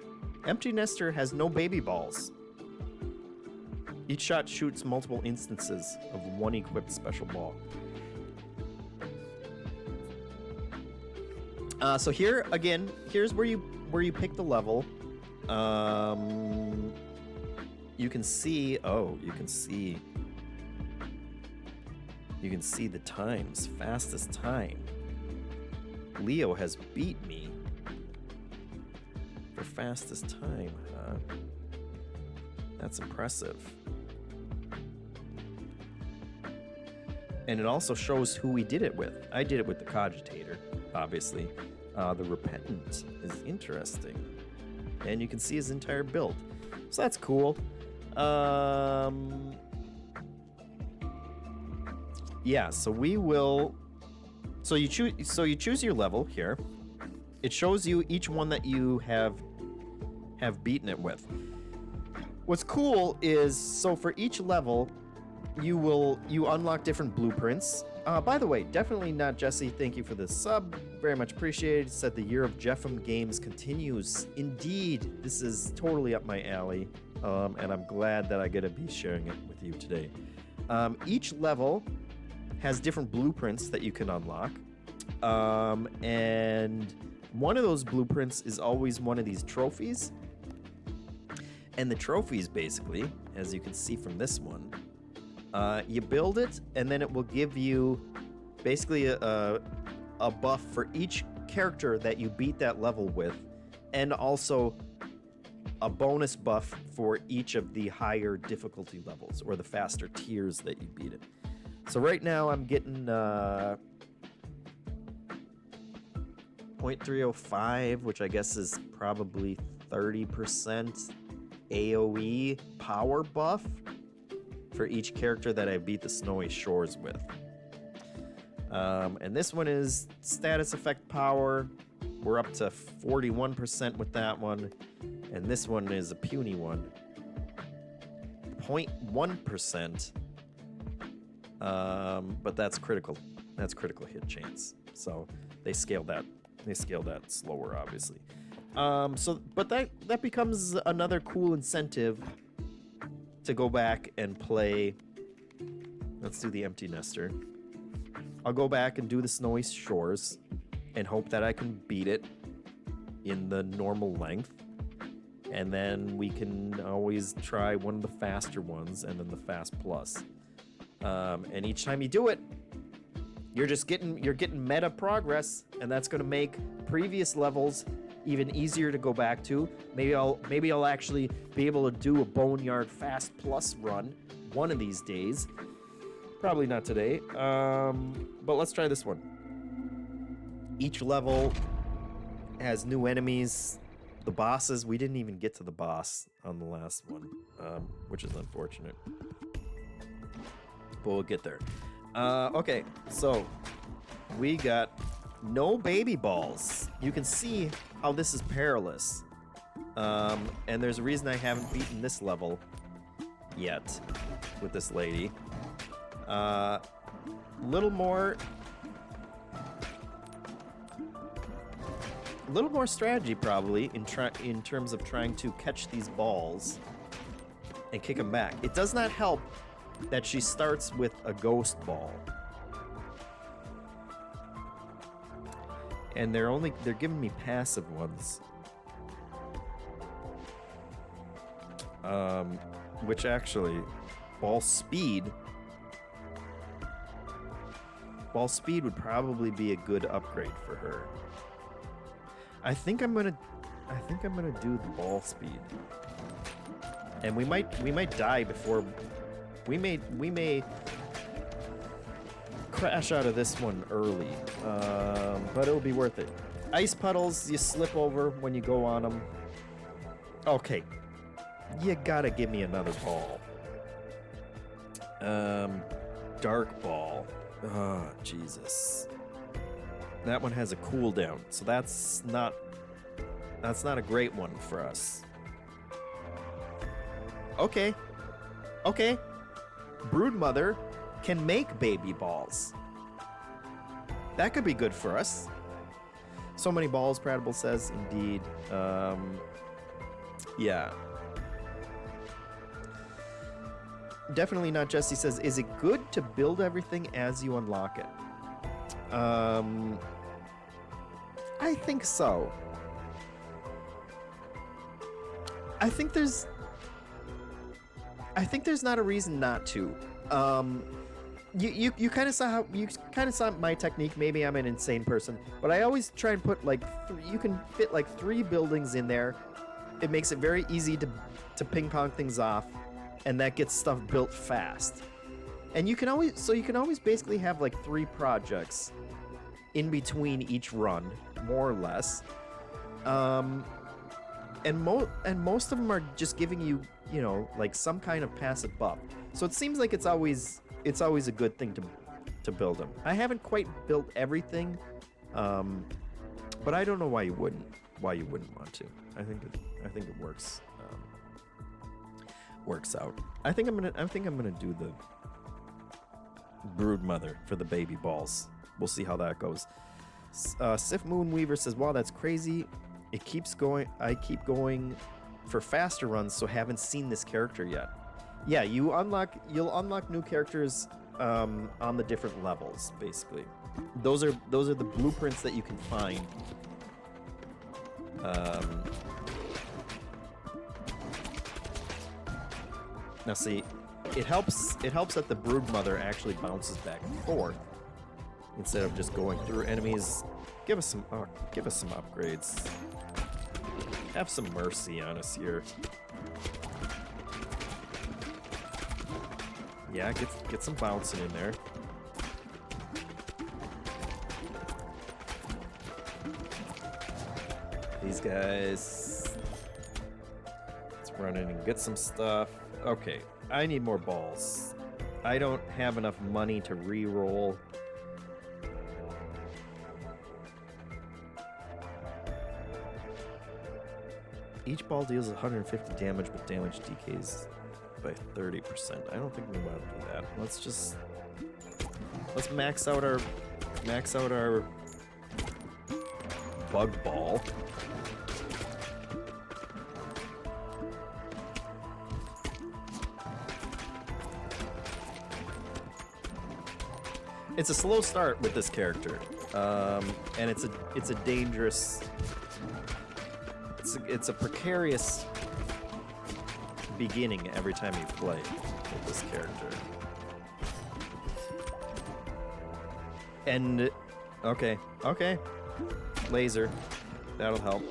Empty Nester has no baby balls. Each shot shoots multiple instances of one equipped special ball. So here again, here's where you pick the level. You can see. Oh, you can see the times. Fastest time. Leo has beat me for fastest time, huh? That's impressive. And it also shows who we did it with. I did it with the Cogitator, obviously. The Repentant is interesting. And you can see his entire build. So that's cool. Yeah, so we will. So you choose your level here. It shows you each one that you have beaten it with. What's cool is, so for each level, you unlock different blueprints. By the way, definitely not Jesse. Thank you for the sub. Very much appreciated. Said the year of JeffM games continues. Indeed, this is totally up my alley, and I'm glad that I get to be sharing it with you today. Each level has different blueprints that you can unlock, and one of those blueprints is always one of these trophies. And the trophies, basically, as you can see from this one, you build it, and then it will give you basically a buff for each character that you beat that level with, and also a bonus buff for each of the higher difficulty levels or the faster tiers that you beat it. So right now I'm getting 0.305, which I guess is probably 30% AoE power buff for each character that I beat the Snowy Shores with. And this one is status effect power. We're up to 41% with that one. And this one is a puny one. 0.1%. But that's critical. That's critical hit chance. So they scale that. They scale that slower, obviously. But that becomes another cool incentive to go back and play. Let's do the Empty Nester. I'll go back and do the Snowy Shores and hope that I can beat it in the normal length. And then we can always try one of the faster ones and then the Fast Plus. And each time you do it, you're getting meta progress, and that's going to make previous levels even easier to go back to. Maybe I'll actually be able to do a Boneyard Fast Plus run one of these days. Probably not today. But let's try this one. Each level has new enemies. The bosses, we didn't even get to the boss on the last one, which is unfortunate. But we'll get there. Okay, so we got no baby balls. You can see how this is perilous. And there's a reason I haven't beaten this level yet with this lady. Little more strategy probably in terms of trying to catch these balls and kick them back. It does not help that she starts with a ghost ball. And they're giving me passive ones. Which actually, ball speed would probably be a good upgrade for her. I think I'm gonna do the ball speed. And we might die before we may crash out of this one early. But it'll be worth it. Ice puddles, you slip over when you go on them. Okay. You gotta give me another ball. Dark ball. Oh, Jesus. That one has a cooldown, so that's not a great one for us. Okay. Okay. Broodmother can make baby balls. That could be good for us. So many balls, Pratable says. Indeed. Yeah. Definitely not. Jesse says, is it good to build everything as you unlock it? I think so. I think there's not a reason not to. You kind of saw my technique. Maybe I'm an insane person, but I always try and put like you can fit like 3 buildings in there. It makes it very easy to ping pong things off, and that gets stuff built fast. And you can always basically have like 3 projects in between each run, more or less. And most of them are just giving you, like some kind of passive buff. So it seems like it's always a good thing to build them. I haven't quite built everything, but I don't know why you wouldn't want to. I think it works out. I think I'm gonna do the Broodmother for the baby balls. We'll see how that goes. Sif Moonweaver says, "Wow, that's crazy. It keeps going. I keep going for faster runs, so haven't seen this character yet." Yeah, you'll unlock new characters on the different levels. Basically, those are the blueprints that you can find. Now see, it helps that the Broodmother actually bounces back and forth instead of just going through enemies. Give us some upgrades. Have some mercy on us here. Yeah, get some bouncing in there. These guys. Let's run in and get some stuff. Okay, I need more balls. I don't have enough money to re-roll. Each ball deals 150 damage, but damage decays by 30%. I don't think we want to do that. Let's max out our bug ball. It's a slow start with this character, and it's a dangerous. It's a precarious beginning every time you play with this character. And okay, laser. That'll help.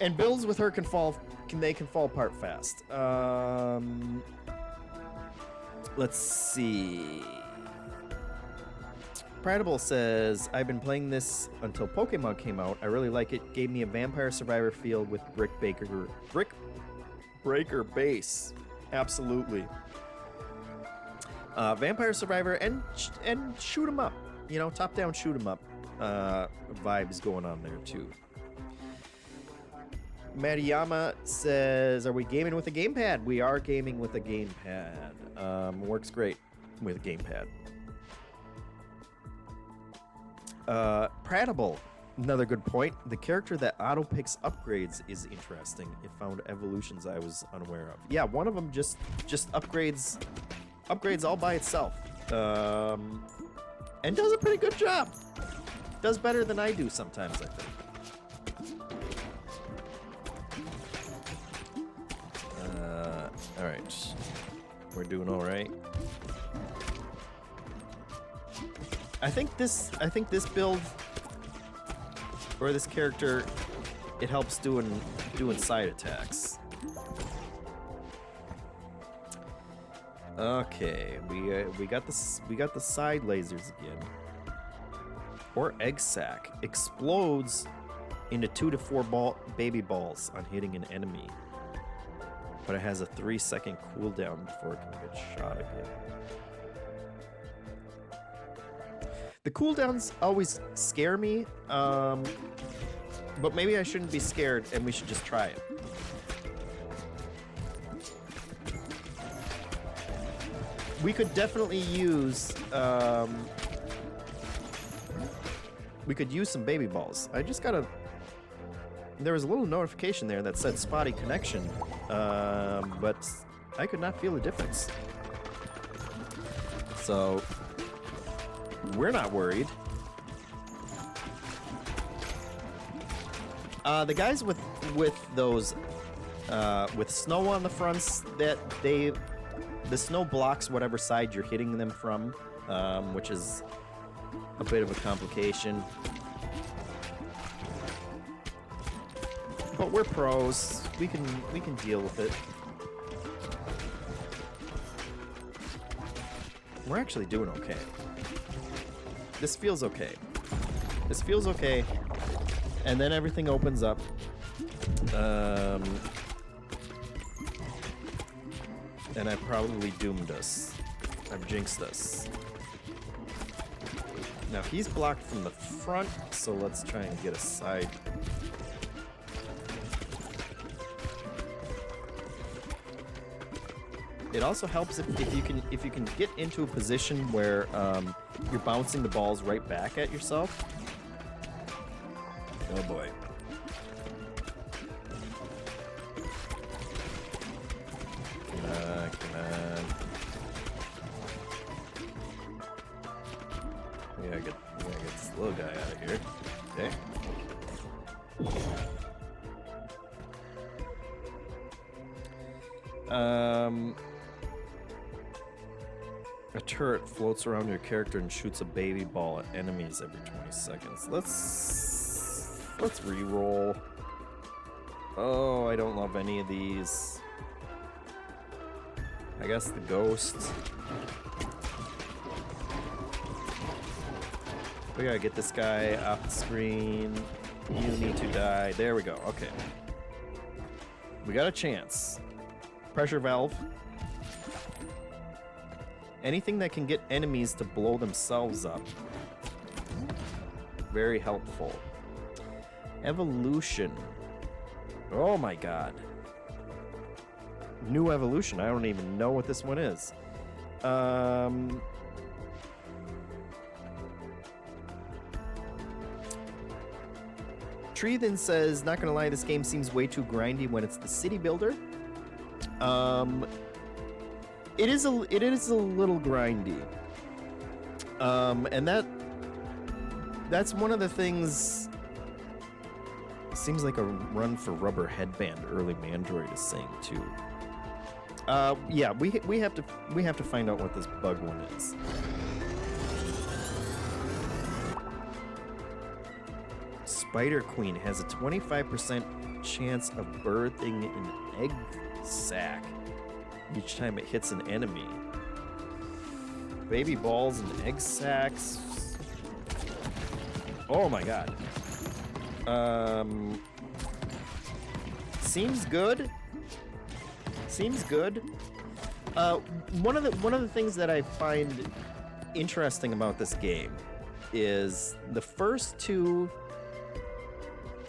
And builds with her can fall apart fast. Let's see. Pratable says, I've been playing this until Pokemon came out. I really like it. Gave me a Vampire Survivor feel with Brick Breaker base. Absolutely. Vampire Survivor and shoot 'em up. You know, top down shoot 'em up vibes going on there too. Mariyama says, are we gaming with a gamepad? We are gaming with a gamepad. Works great with a gamepad. Pratable, another good point. The character that auto picks upgrades is interesting. It found evolutions I was unaware of. Yeah, one of them just upgrades all by itself. And does a pretty good job. Does better than I do sometimes, I think. All right, we're doing all right. I think this build or this character, it helps doing side attacks. Okay, we got the side lasers again. Or egg sac explodes into 2 to 4 baby balls on hitting an enemy, but it has a 3-second cooldown before it can get shot again. The cooldowns always scare me, but maybe I shouldn't be scared and we should just try it. We could definitely use some baby balls. I just gotta... There was a little notification there that said spotty connection, but I could not feel the difference. So we're not worried. The guys with those with snow on the fronts, the snow blocks whatever side you're hitting them from, which is a bit of a complication. But we're pros. We can deal with it. We're actually doing okay. This feels okay. This feels okay. And then everything opens up. And I probably doomed us. I've jinxed us. Now he's blocked from the front, so let's try and get a side. It also helps if you can get into a position where you're bouncing the balls right back at yourself. Oh boy. Come on. We gotta get this little guy out of here. Okay. A turret floats around your character and shoots a baby ball at enemies every 20 seconds. Let's re-roll. Oh, I don't love any of these. I guess the ghost. We gotta get this guy off the screen. You need to die. There we go. Okay. We got a chance. Pressure valve. Anything that can get enemies to blow themselves up. Very helpful. Evolution. Oh my god. New evolution. I don't even know what this one is. Tree then says, not gonna lie, this game seems way too grindy when it's the city builder. It is a little grindy. And that's one of the things. Seems like a run for rubber headband early Mandroid is saying too. Yeah, we have to find out what this bug one is. Spider Queen has a 25% chance of birthing an egg sac each time it hits an enemy. Baby balls and egg sacs. Oh my god. Seems good. Seems good. One of the things that I find interesting about this game is the first two.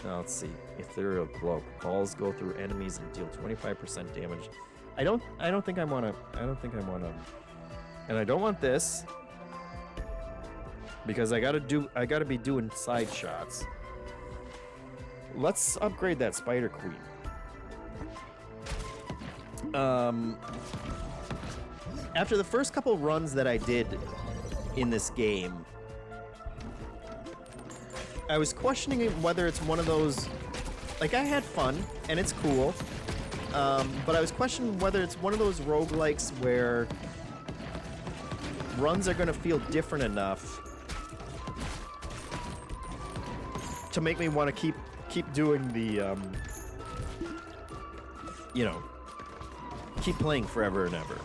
Let's see. Ethereal glow. Balls go through enemies and deal 25% damage. I don't think I wanna. And I don't want this because I gotta be doing side shots. Let's upgrade that Spider Queen. After the first couple runs that I did in this game, I was questioning whether it's one of those, like, I had fun and it's cool, but I was questioning whether it's one of those roguelikes where runs are gonna feel different enough to make me want to keep doing the you know, keep playing forever and ever.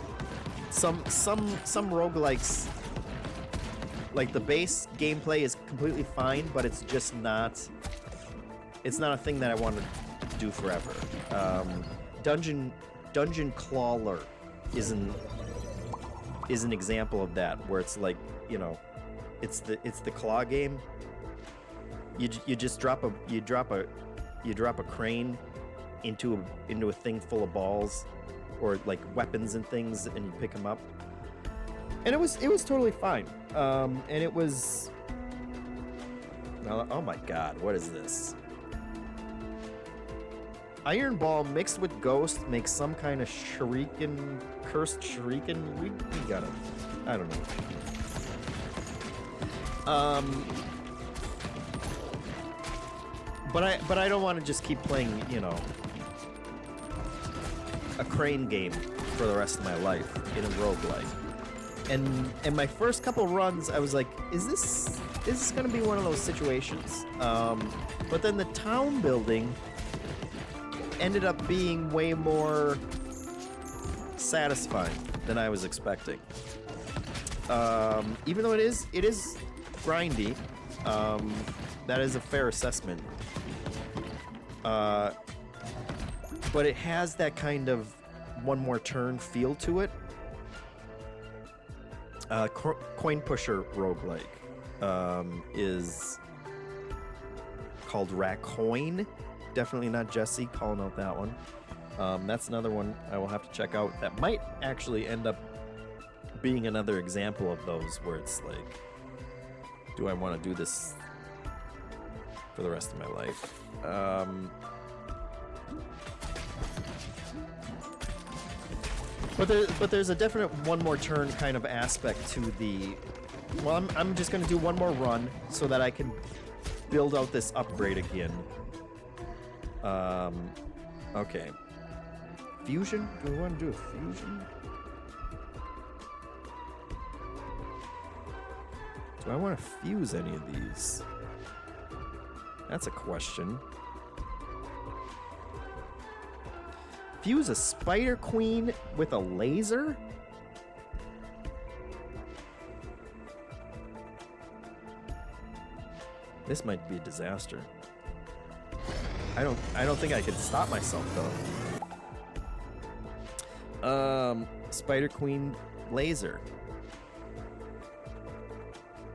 Some roguelikes, like, the base gameplay is completely fine, but it's just not, it's not a thing that I want to do forever. Dungeon Crawler is an example of that, where it's like, you know, it's the claw game. You just drop a crane into a thing full of balls, or like weapons and things, and you pick them up. And it was totally fine. And it was. Oh my God! What is this? Iron Ball mixed with Ghost makes some kind of cursed shuriken. We gotta. I don't know. But I don't want to just keep playing, you know, a crane game for the rest of my life in a roguelike. And my first couple runs, I was like, is this gonna be one of those situations? But then the town building ended up being way more satisfying than I was expecting. Even though it is grindy, that is a fair assessment. But it has that kind of one more turn feel to it. Coin Pusher roguelike is called Racoin. Definitely not Jesse calling out that one. That's another one I will have to check out. That might actually end up being another example of those where it's like, do I want to do this for the rest of my life? But there's a definite one more turn kind of aspect to the. Well, I'm just gonna do one more run so that I can build out this upgrade again. Okay. Fusion? Do we want to do a fusion? Do I want to fuse any of these? That's a question. Fuse a Spider Queen with a laser? This might be a disaster. I don't think I could stop myself though. Spider Queen laser.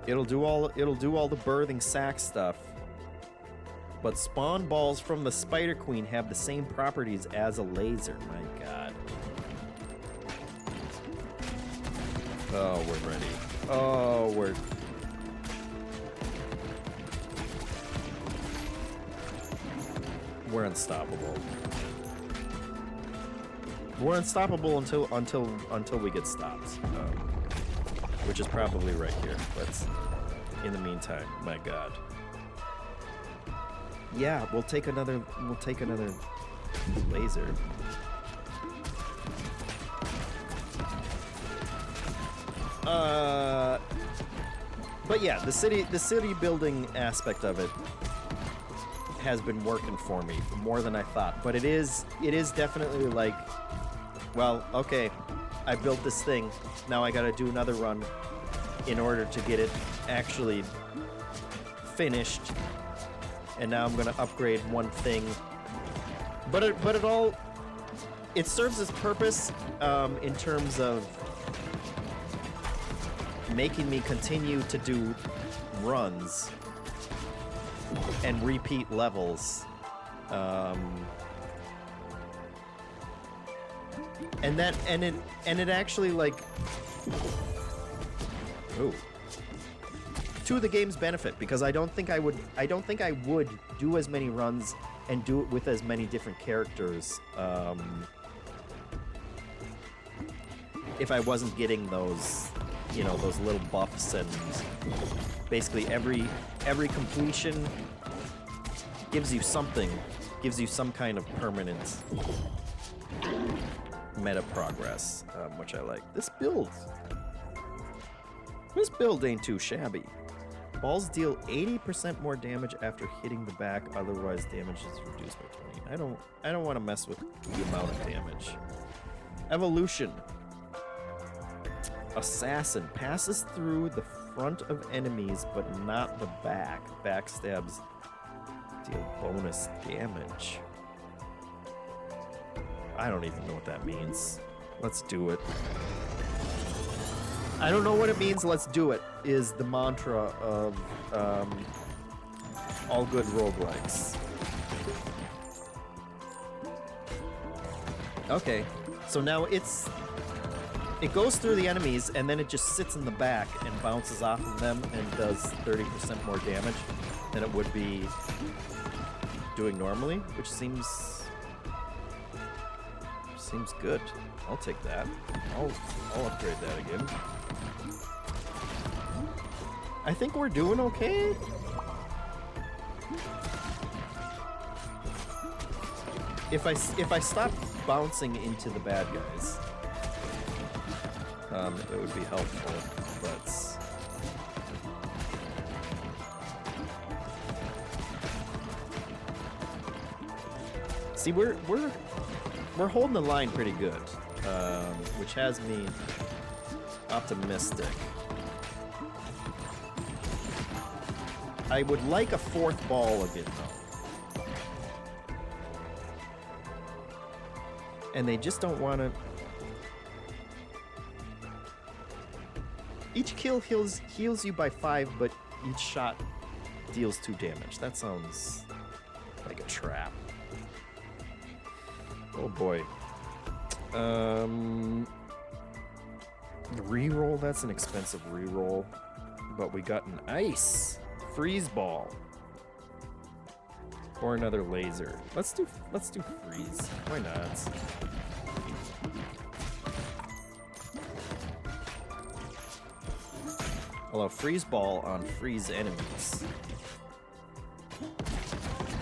It'll do all the birthing sac stuff. But spawn balls from the Spider Queen have the same properties as a laser. My God. Oh, we're ready. Oh, we're unstoppable. We're unstoppable until we get stopped, which is probably right here. But in the meantime, my God. Yeah, we'll take another laser. But yeah, the city building aspect of it has been working for me more than I thought. But it is definitely like, well, okay, I built this thing. Now I gotta do another run in order to get it actually finished. And now I'm gonna upgrade one thing. But it serves its purpose in terms of making me continue to do runs and repeat levels. And it actually, like, ooh, to the game's benefit, because I don't think I would do as many runs and do it with as many different characters if I wasn't getting those, you know, those little buffs, and basically every completion gives you something, gives you some kind of permanent meta progress, which I like. This build ain't too shabby. Balls deal 80% more damage after hitting the back, otherwise damage is reduced by 20. I don't want to mess with the amount of damage. Evolution. Assassin passes through the front of enemies, but not the back. Backstabs deal bonus damage. I don't even know what that means. Let's do it. I don't know what it means, let's do it, is the mantra of all good roguelikes. Okay, so now it goes through the enemies, and then it just sits in the back and bounces off of them and does 30% more damage than it would be doing normally, which seems good. I'll take that. I'll upgrade that again. I think we're doing okay. If I stop bouncing into the bad guys, it would be helpful. But see, we're holding the line pretty good, which has me optimistic. I would like a fourth ball again, though. And they just don't want to... Each kill heals you by 5, but each shot deals 2 damage. That sounds like a trap. Oh boy. Reroll, that's an expensive reroll. But we got an ice. Freeze ball. Or another laser. Let's do freeze. Why not? Although freeze ball on freeze enemies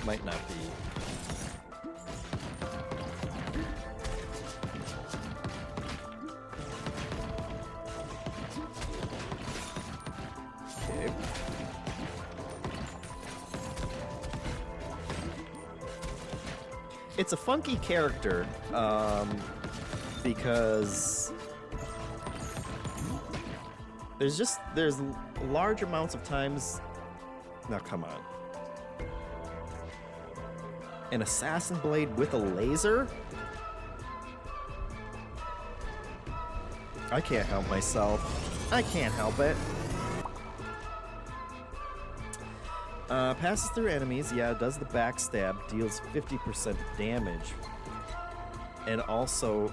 might not be. Okay. It's a funky character, because there's large amounts of times. Now come on. An assassin blade with a laser? I can't help myself. I can't help it. Passes through enemies, yeah, does the backstab, deals 50% damage, and also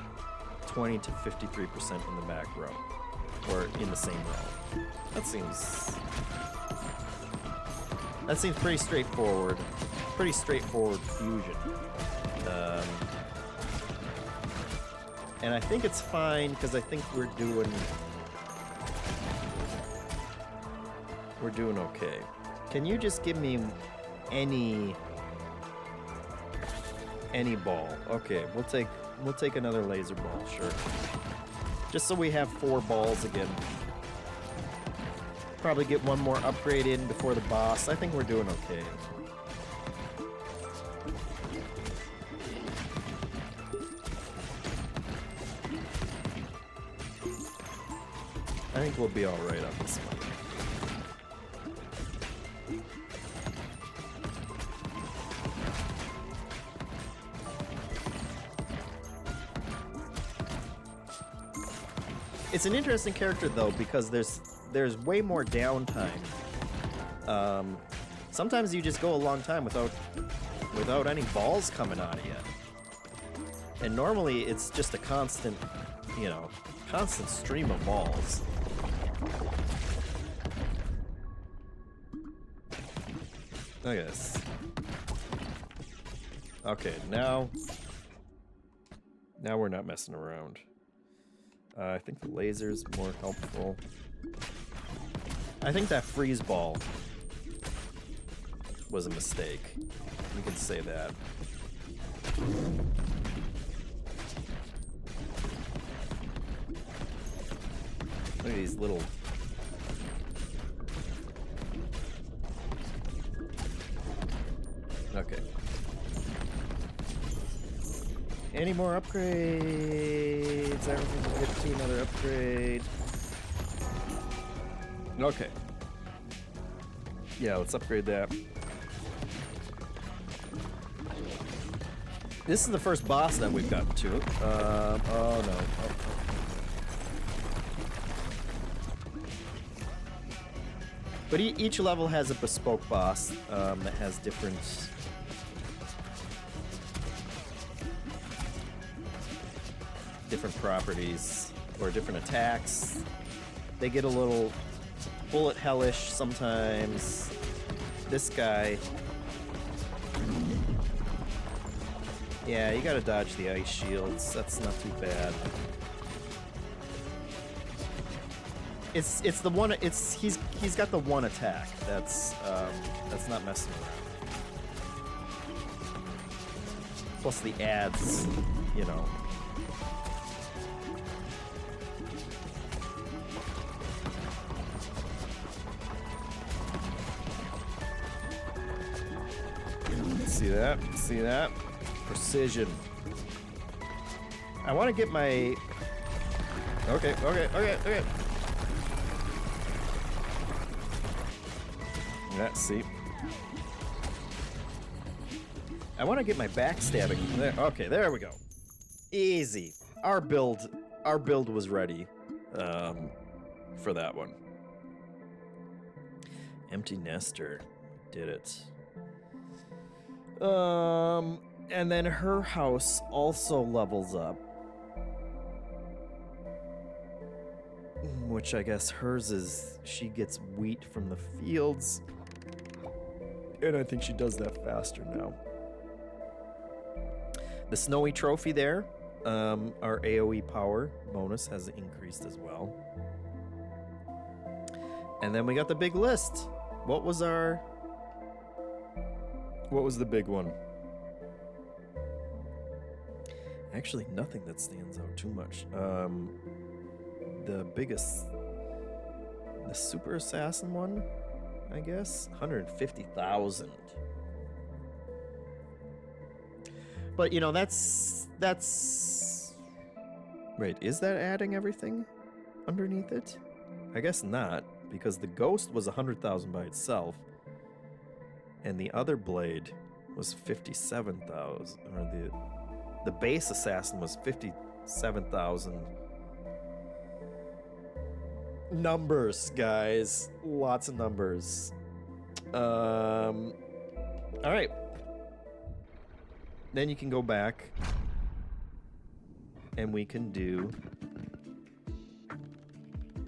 20 to 53% in the back row, or in the same row. That seems pretty straightforward. Pretty straightforward fusion. And I think it's fine, because I think we're doing okay. Can you just give me any ball? Okay, we'll take another laser ball, sure. Just so we have 4 balls again. Probably get one more upgrade in before the boss. I think we're doing okay. I think we'll be alright on this one. It's an interesting character though because there's way more downtime. Sometimes you just go a long time without any balls coming out of you. And normally it's just a constant, you know, constant stream of balls. Look at this. Okay, now we're not messing around. I think the laser's more helpful. I think that freeze ball was a mistake. You can say that. Look at these little... Okay. Any more upgrades? I don't think we'll get to another upgrade. Okay. Yeah, let's upgrade that. This is the first boss that we've gotten to. Oh no. Oh. But each level has a bespoke boss that has different properties or different attacks. They get a little bullet hellish sometimes. This guy, yeah, you gotta dodge the ice shields. That's not too bad. It's the one. He's got the one attack. That's not messing around. Plus the ads, you know. See that? See that? Precision. I want to get my... Okay. Let's see. I want to get my backstabbing. There. Okay, there we go. Easy. Our build was ready for that one. Empty nester. Did it. And then her house also levels up. Which I guess hers is, she gets wheat from the fields. And I think she does that faster now. The snowy trophy there, our AoE power bonus has increased as well. And then we got the big list. What was the big one? Actually, nothing that stands out too much. The biggest, the super assassin one, I guess, 150,000. But you know, that's. Wait, is that adding everything underneath it? I guess not, because the ghost was 100,000 by itself. And the other blade was 57,000, or the base assassin was 57,000. Numbers, guys, lots of numbers. All right. Then you can go back, and we can do.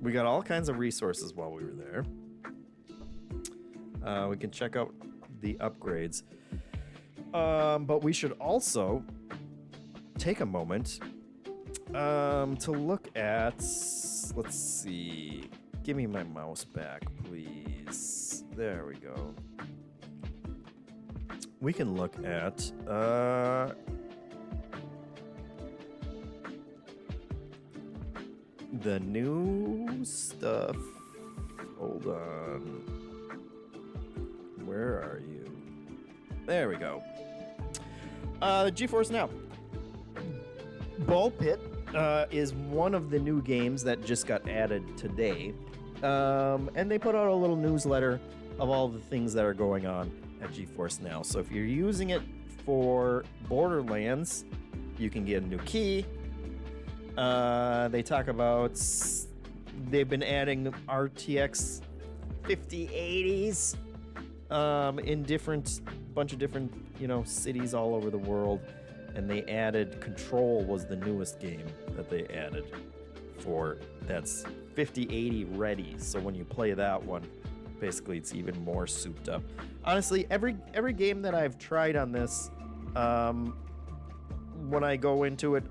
We got all kinds of resources while we were there. We can check out the upgrades. But we should also take a moment to look at, let's see, give me my mouse back, please. There we go. We can look at the new stuff. Hold on. Where are you? There we go. GeForce Now. Ball pit is one of the new games that just got added today. And they put out a little newsletter of all the things that are going on at GeForce Now. So if you're using it for Borderlands, you can get a new key. They talk about they've been adding RTX 5080s in bunch of different cities all over the world, and they added Control was the newest game that they added for that's 5080 ready. So when you play that one, basically it's even more souped up. Honestly, every game that I've tried on this, when I go into it,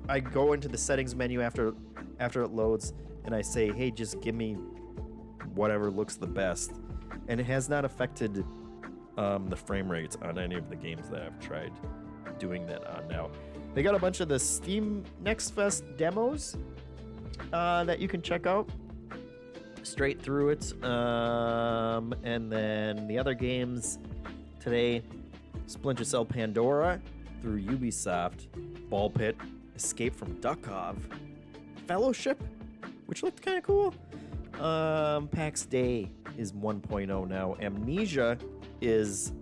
I go into the settings menu after it loads, and I say, hey, just give me whatever looks the best. And it has not affected the frame rates on any of the games that I've tried doing that on now. They got a bunch of the Steam Next Fest demos that you can check out straight through it. And then the other games today, Splinter Cell Pandora through Ubisoft, Ball Pit, Escape from Duckov, Fellowship, which looked kind of cool. PAX Day is 1.0 now. Amnesia is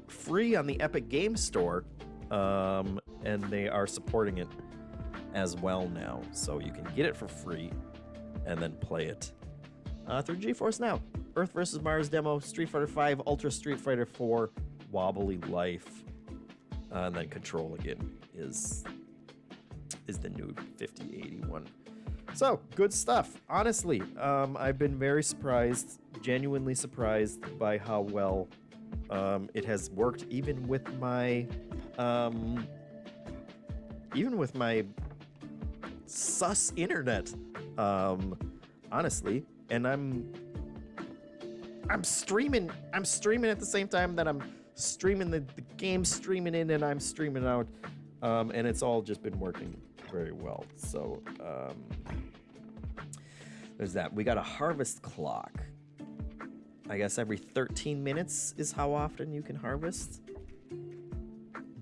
free on the Epic Games Store, and they are supporting it as well now. So you can get it for free and then play it through GeForce Now. Earth vs. Mars demo, Street Fighter V, Ultra Street Fighter 4, Wobbly Life, and then Control again is the new 5081. So, good stuff. Honestly, I've been very surprised, genuinely surprised by how well it has worked, even with my sus internet. Honestly, and I'm streaming at the same time that I'm streaming the game, streaming in, and I'm streaming out, and it's all just been working very well. So there's that. We got a harvest clock. I guess every 13 minutes is how often you can harvest.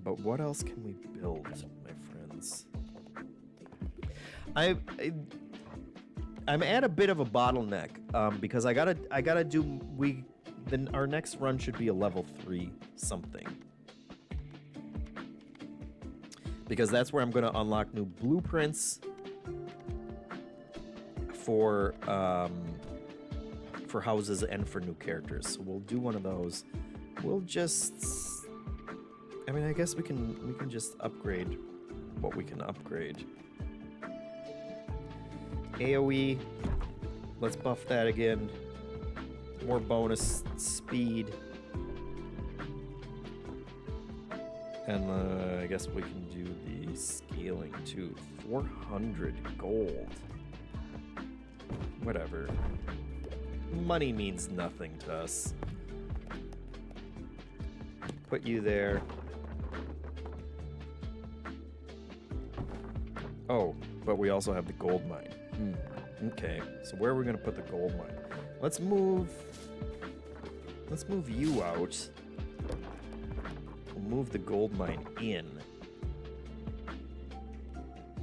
But what else can we build, my friends? I'm at a bit of a bottleneck because I gotta do our next run should be a level 3 something. Because that's where I'm going to unlock new blueprints for houses and for new characters. So we'll do one of those. We'll just, I guess we can just upgrade what we can upgrade. AoE, let's buff that again. More bonus speed. And I guess we can do the scaling too. 400 gold. Whatever. Money means nothing to us. Put you there. Oh, but we also have the gold mine. Okay, so where are we gonna put the gold mine? Let's move you out. We'll move the gold mine in.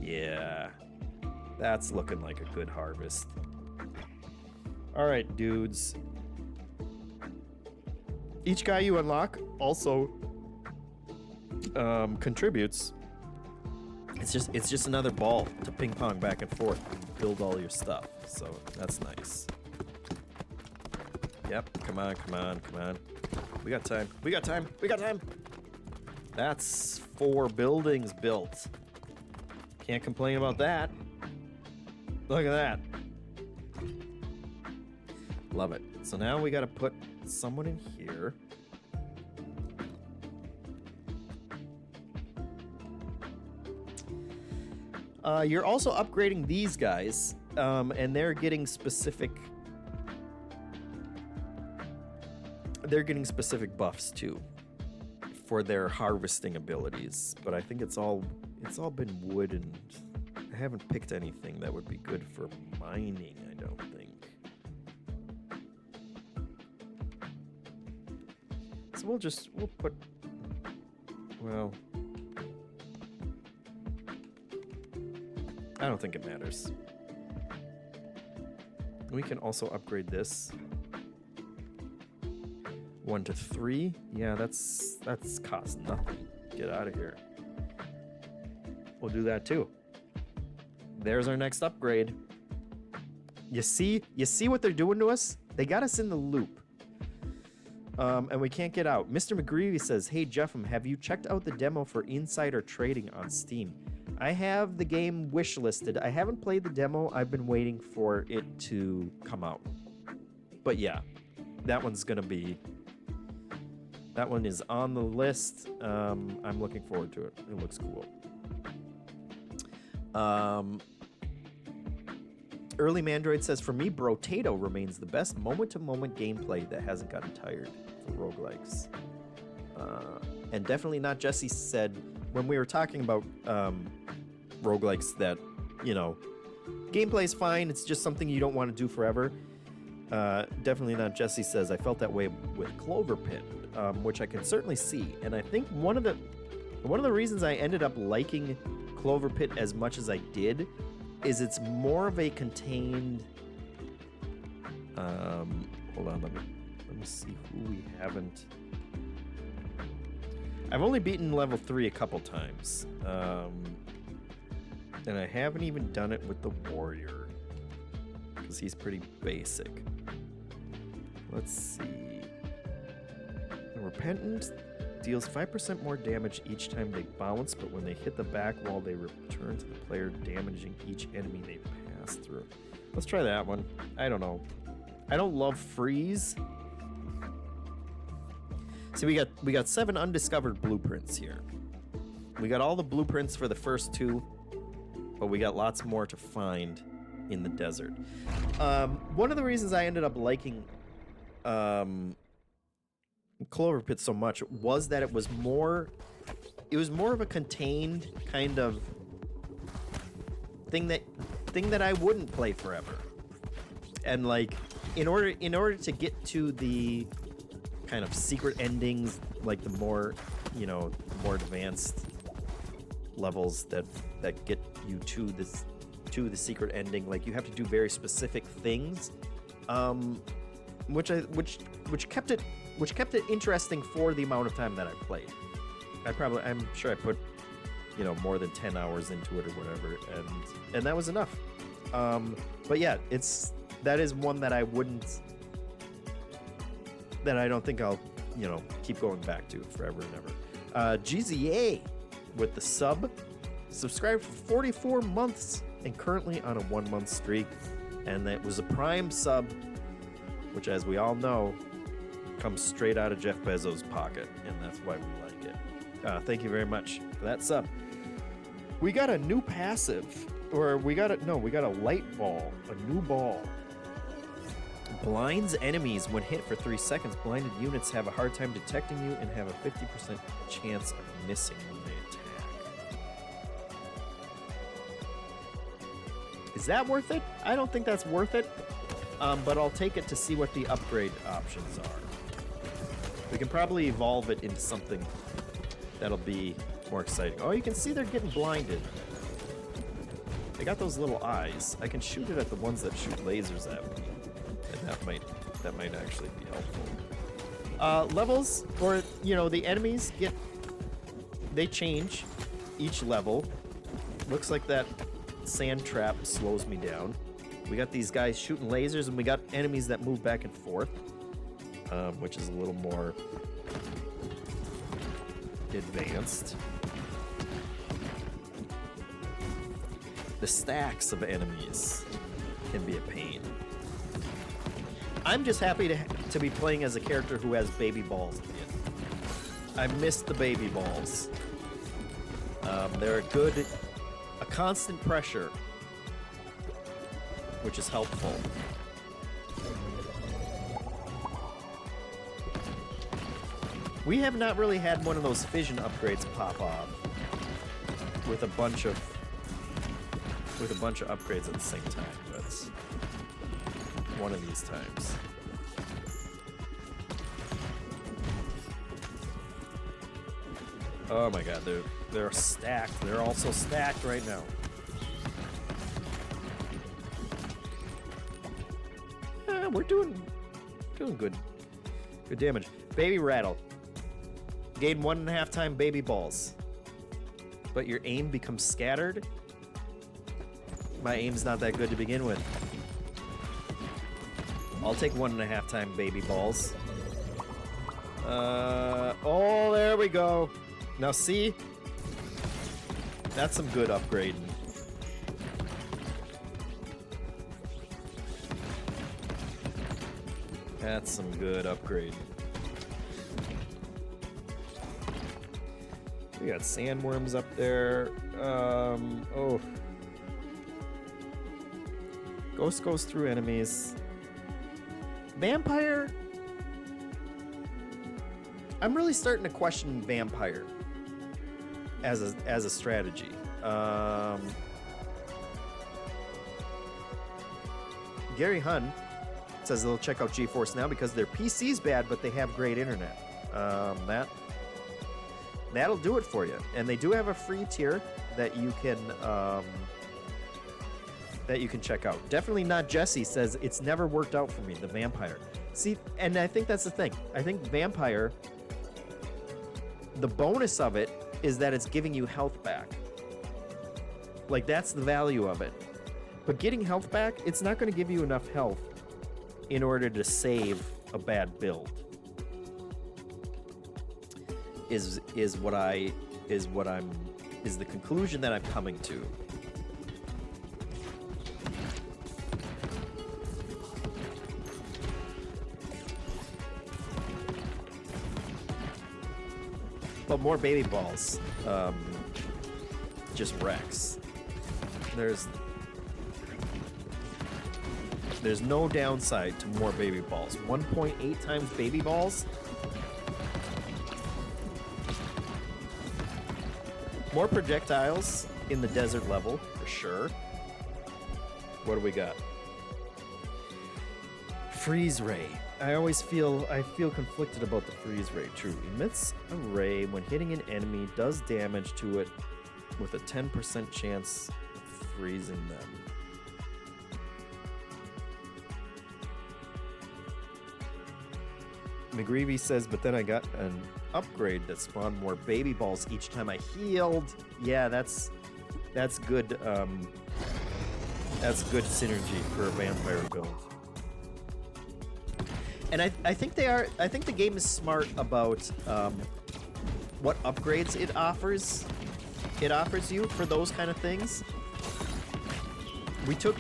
Yeah, that's looking like a good harvest. All right, dudes. Each guy you unlock also contributes. It's just another ball to ping pong back and forth and build all your stuff. So that's nice. Yep, come on. We got time. That's 4 buildings built. Can't complain about that. Look at that. Love it. So now we gotta put someone in here. You're also upgrading these guys, and they're getting specific buffs too for their harvesting abilities. But I think it's all been wood, and I haven't picked anything that would be good for mining, I don't think. So we'll put, well, I don't think it matters. We can also upgrade this. 1 to 3. Yeah, that's cost nothing. Get out of here. We'll do that too. There's our next upgrade. You see what they're doing to us? They got us in the loop. And we can't get out. Mr. McGreevy says, hey, JeffM, have you checked out the demo for insider trading on Steam? I have the game wishlisted. I haven't played the demo. I've been waiting for it to come out. But yeah, that one's going to be... That one is on the list. I'm looking forward to it. It looks cool. Early Mandroid says, for me, Brotato remains the best moment-to-moment gameplay that hasn't gotten tired for roguelikes. And definitely not Jesse said, when we were talking about roguelikes that, you know, gameplay's fine, it's just something you don't want to do forever. Definitely not Jesse says, I felt that way with Clover Pit, which I can certainly see. And I think one of the reasons I ended up liking Clover Pit as much as I did is it's more of a contained... hold on, let me see who we haven't... I've only beaten level 3 a couple times. And I haven't even done it with the Warrior, because he's pretty basic. Let's see. The Repentant deals 5% more damage each time they bounce, but when they hit the back wall, they return to the player, damaging each enemy they pass through. Let's try that one. I don't know. I don't love freeze. See, we got 7 undiscovered blueprints here. We got all the blueprints for the first 2, but we got lots more to find in the desert. One of the reasons I ended up liking Clover Pit so much was that it was more of a contained kind of thing that I wouldn't play forever. And like in order to get to the kind of secret endings, like the more, you know, more advanced levels that get you to the secret ending, like you have to do very specific things, which kept it interesting for the amount of time that I played. I'm sure I put, you know, more than 10 hours into it or whatever, and that was enough. But yeah, that is one that I don't think I'll, you know, keep going back to forever and ever. GZA with the subscribed for 44 months and currently on a 1-month streak, and that was a Prime sub, which, as we all know, comes straight out of Jeff Bezos' pocket, and that's why we like it. Thank you very much for that sub. We got a new passive, we got a light ball, a new ball. Blinds enemies when hit for 3 seconds. Blinded units have a hard time detecting you and have a 50% chance of missing when they attack. Is that worth it? I don't think that's worth it, but I'll take it to see what the upgrade options are. We can probably evolve it into something that'll be more exciting. Oh, you can see they're getting blinded. They got those little eyes. I can shoot it at the ones that shoot lasers at me. And that might actually be helpful. Levels, or, you know, the enemies they change each level. Looks like that sand trap slows me down. We got these guys shooting lasers, and we got enemies that move back and forth, which is a little more advanced. The stacks of enemies can be a pain. I'm just happy to be playing as a character who has baby balls at the end. I missed the baby balls. They're a constant pressure, which is helpful. We have not really had one of those fission upgrades pop off with a bunch of upgrades at the same time, but one of these times. Oh my god, they're stacked. They're all so stacked right now. Yeah, we're doing good. Good damage. Baby rattle. Gain 1.5 times baby balls. But your aim becomes scattered? My aim's not that good to begin with. I'll take 1.5 times baby balls. Oh, there we go. Now see? That's some good upgrading. That's some good upgrade. We got sandworms up there. Oh. Ghost goes through enemies. Vampire? I'm really starting to question Vampire as a strategy. Gary Hun says they'll check out GeForce Now because their PC's bad, but they have great internet. That'll do it for you. And they do have a free tier that you can check out. Definitely Not Jesse says it's never worked out for me, the Vampire. See, and I think that's the thing. I think Vampire, the bonus of it is that it's giving you health back. Like, that's the value of it. But getting health back, it's not going to give you enough health in order to save a bad build. Is the conclusion that I'm coming to. But more baby balls just wrecks. There's no downside to more baby balls. 1.8 times baby balls. More projectiles in the desert level, for sure. What do we got? Freeze ray. I feel conflicted about the freeze ray. True. Emits a ray when hitting an enemy, does damage to it with a 10% chance of freezing them. McGreevy says, but then I got an upgrade that spawned more baby balls each time I healed. Yeah, that's good. That's good synergy for a vampire build. And I think the game is smart about what upgrades it offers. It offers you for those kind of things. We took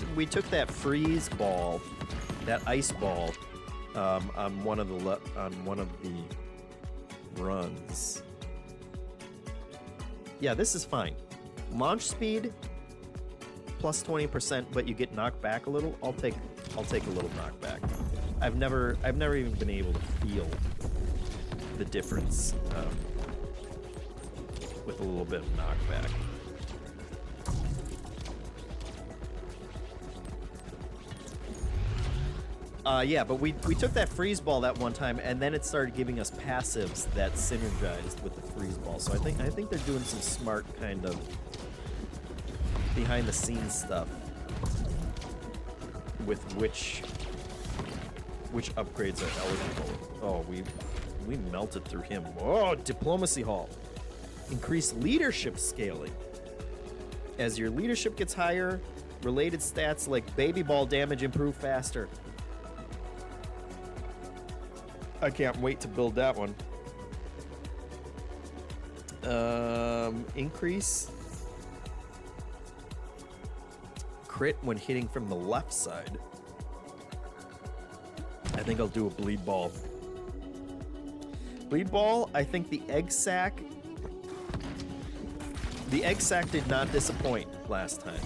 that freeze ball, that ice ball, on one of the runs. Yeah, this is fine. Launch speed plus 20%, but you get knocked back a little. I'll take a little knockback. I've never even been able to feel the difference with a little bit of knockback. Yeah, but we took that freeze ball that one time, and then it started giving us passives that synergized with the freeze ball. So I think they're doing some smart kind of behind the scenes stuff with which upgrades are eligible. Oh, we melted through him. Oh, diplomacy hall. Increase leadership scaling. As your leadership gets higher, related stats like baby ball damage improve faster. I can't wait to build that one. Increase crit when hitting from the left side. I think I'll do a bleed ball. Bleed ball, I think the egg sack. The egg sack did not disappoint last time.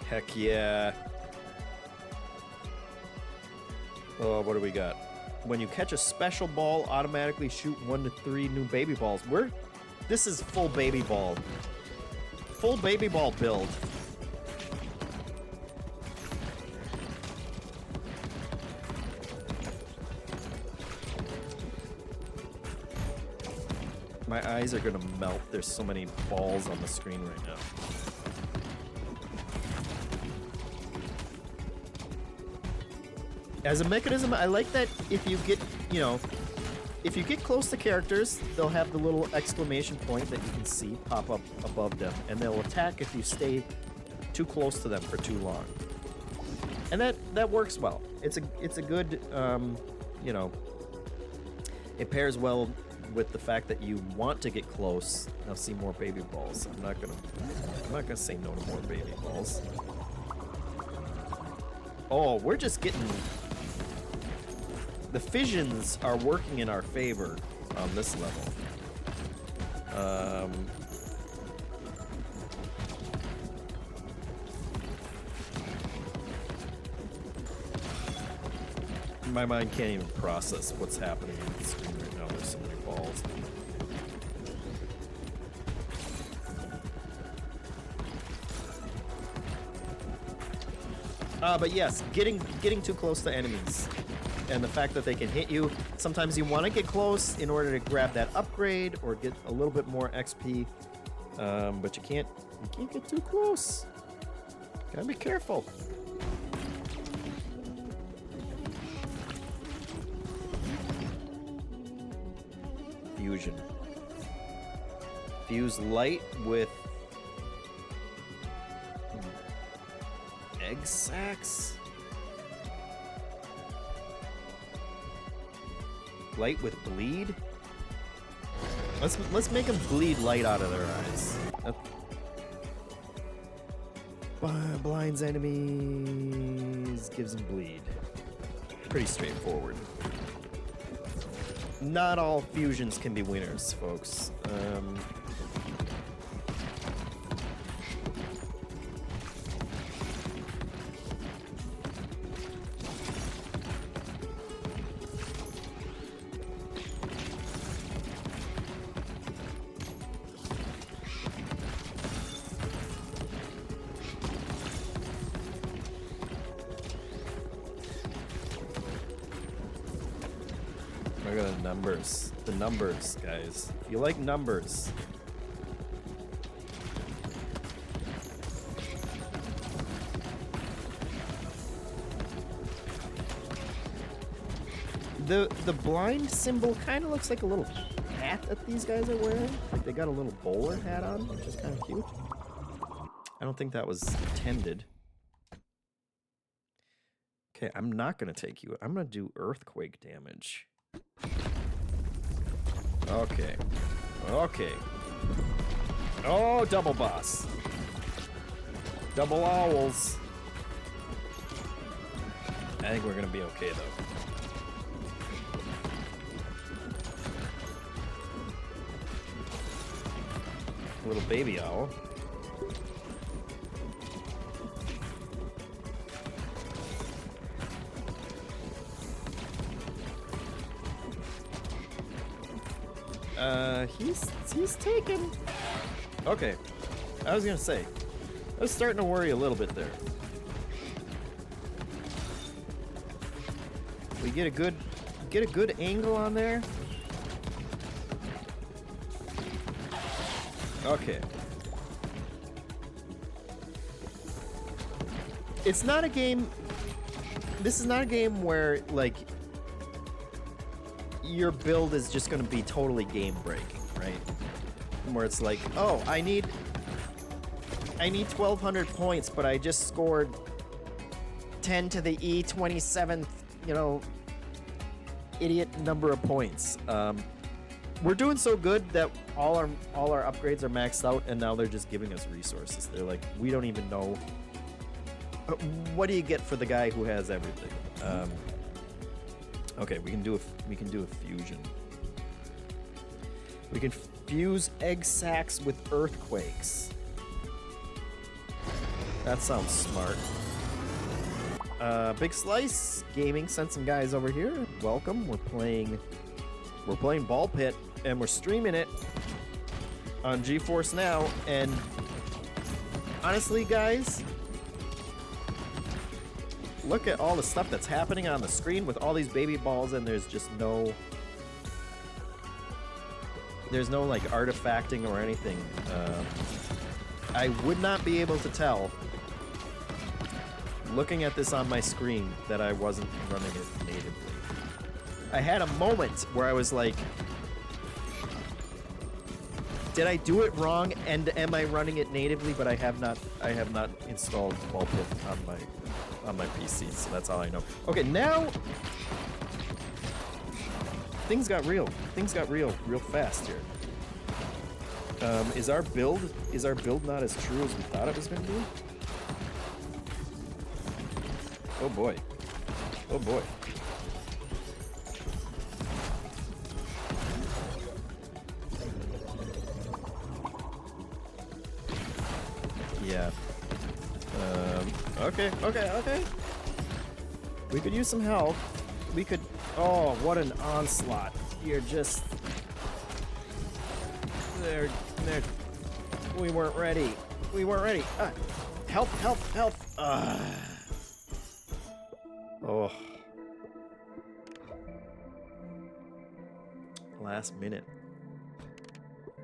Heck yeah. Oh, what do we got? When you catch a special ball, automatically shoot 1 to 3 new baby balls. This is full baby ball. Full baby ball build. My eyes are gonna melt. There's so many balls on the screen right now. As a mechanism, I like that if you get, you know, if you get close to characters, they'll have the little exclamation point that you can see pop up above them, and they'll attack if you stay too close to them for too long. And that works well. It's a good, you know, it pairs well with the fact that you want to get close. Now see more baby balls. I'm not gonna say no to more baby balls. Oh, we're just getting. The fissions are working in our favor on this level. My mind can't even process what's happening on the screen right now. There's so many balls. But yes, getting too close to enemies. And the fact that they can hit you. Sometimes you want to get close in order to grab that upgrade or get a little bit more XP. But you can't get too close. Gotta be careful. Fusion. Fuse light with egg sacs. Light with bleed? Let's make them bleed light out of their eyes. Blinds enemies, gives them bleed. Pretty straightforward. Not all fusions can be winners, folks. Look at the numbers. The numbers, guys. If you like numbers. The blind symbol kind of looks like a little hat that these guys are wearing. Like they got a little bowler hat on, which is kind of cute. I don't think that was intended. Okay, I'm not going to take you. I'm going to do earthquake damage. Okay. Okay. Oh, double boss. Double owls. I think we're gonna be okay though. Little baby owl. He's taken. Okay. I was gonna say, I was starting to worry a little bit there. We get a good angle on there. Okay. It's not a game. This is not a game where like your build is just going to be totally game breaking, right? Where it's like, oh, I need 1,200 points, but I just scored 10 to the E27th, you know, idiot number of points. We're doing so good that all our upgrades are maxed out, and now they're just giving us resources. They're like, we don't even know. What do you get for the guy who has everything? Okay, we can do a fusion. We can fuse egg sacs with earthquakes. That sounds smart. Big Slice Gaming sent some guys over here. Welcome. We're playing Ball Pit, and we're streaming it on GeForce Now. And honestly, guys, look at all the stuff that's happening on the screen with all these baby balls, and there's just no like artifacting or anything. I would not be able to tell looking at this on my screen that I wasn't running it natively. I had a moment where I was like, did I do it wrong and am I running it natively? But I have not installed ball pit on my PC, so that's all I know. Okay, now things got real. Things got real fast here. Is our build not as true as we thought it was gonna be? Oh boy. Oh boy. Yeah. Okay. We could use some help. We could... Oh, what an onslaught. You're just... They're... We weren't ready. We weren't ready. Help. Oh. Last minute.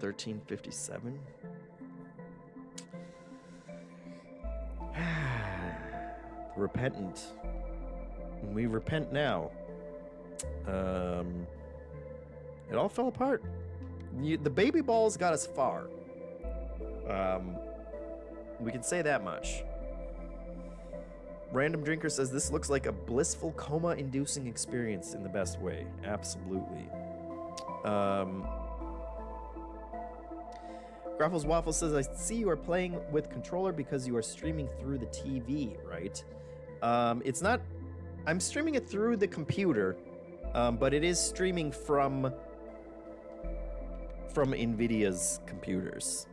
13:57. Repentant. We repent now. It all fell apart. The baby balls got us far. We can say that much. Random Drinker says this looks like a blissful coma-inducing experience in the best way. Absolutely. Graffles Waffle says, I see you are playing with controller because you are streaming through the TV, right? It's not... I'm streaming it through the computer, but it is streaming from NVIDIA's computers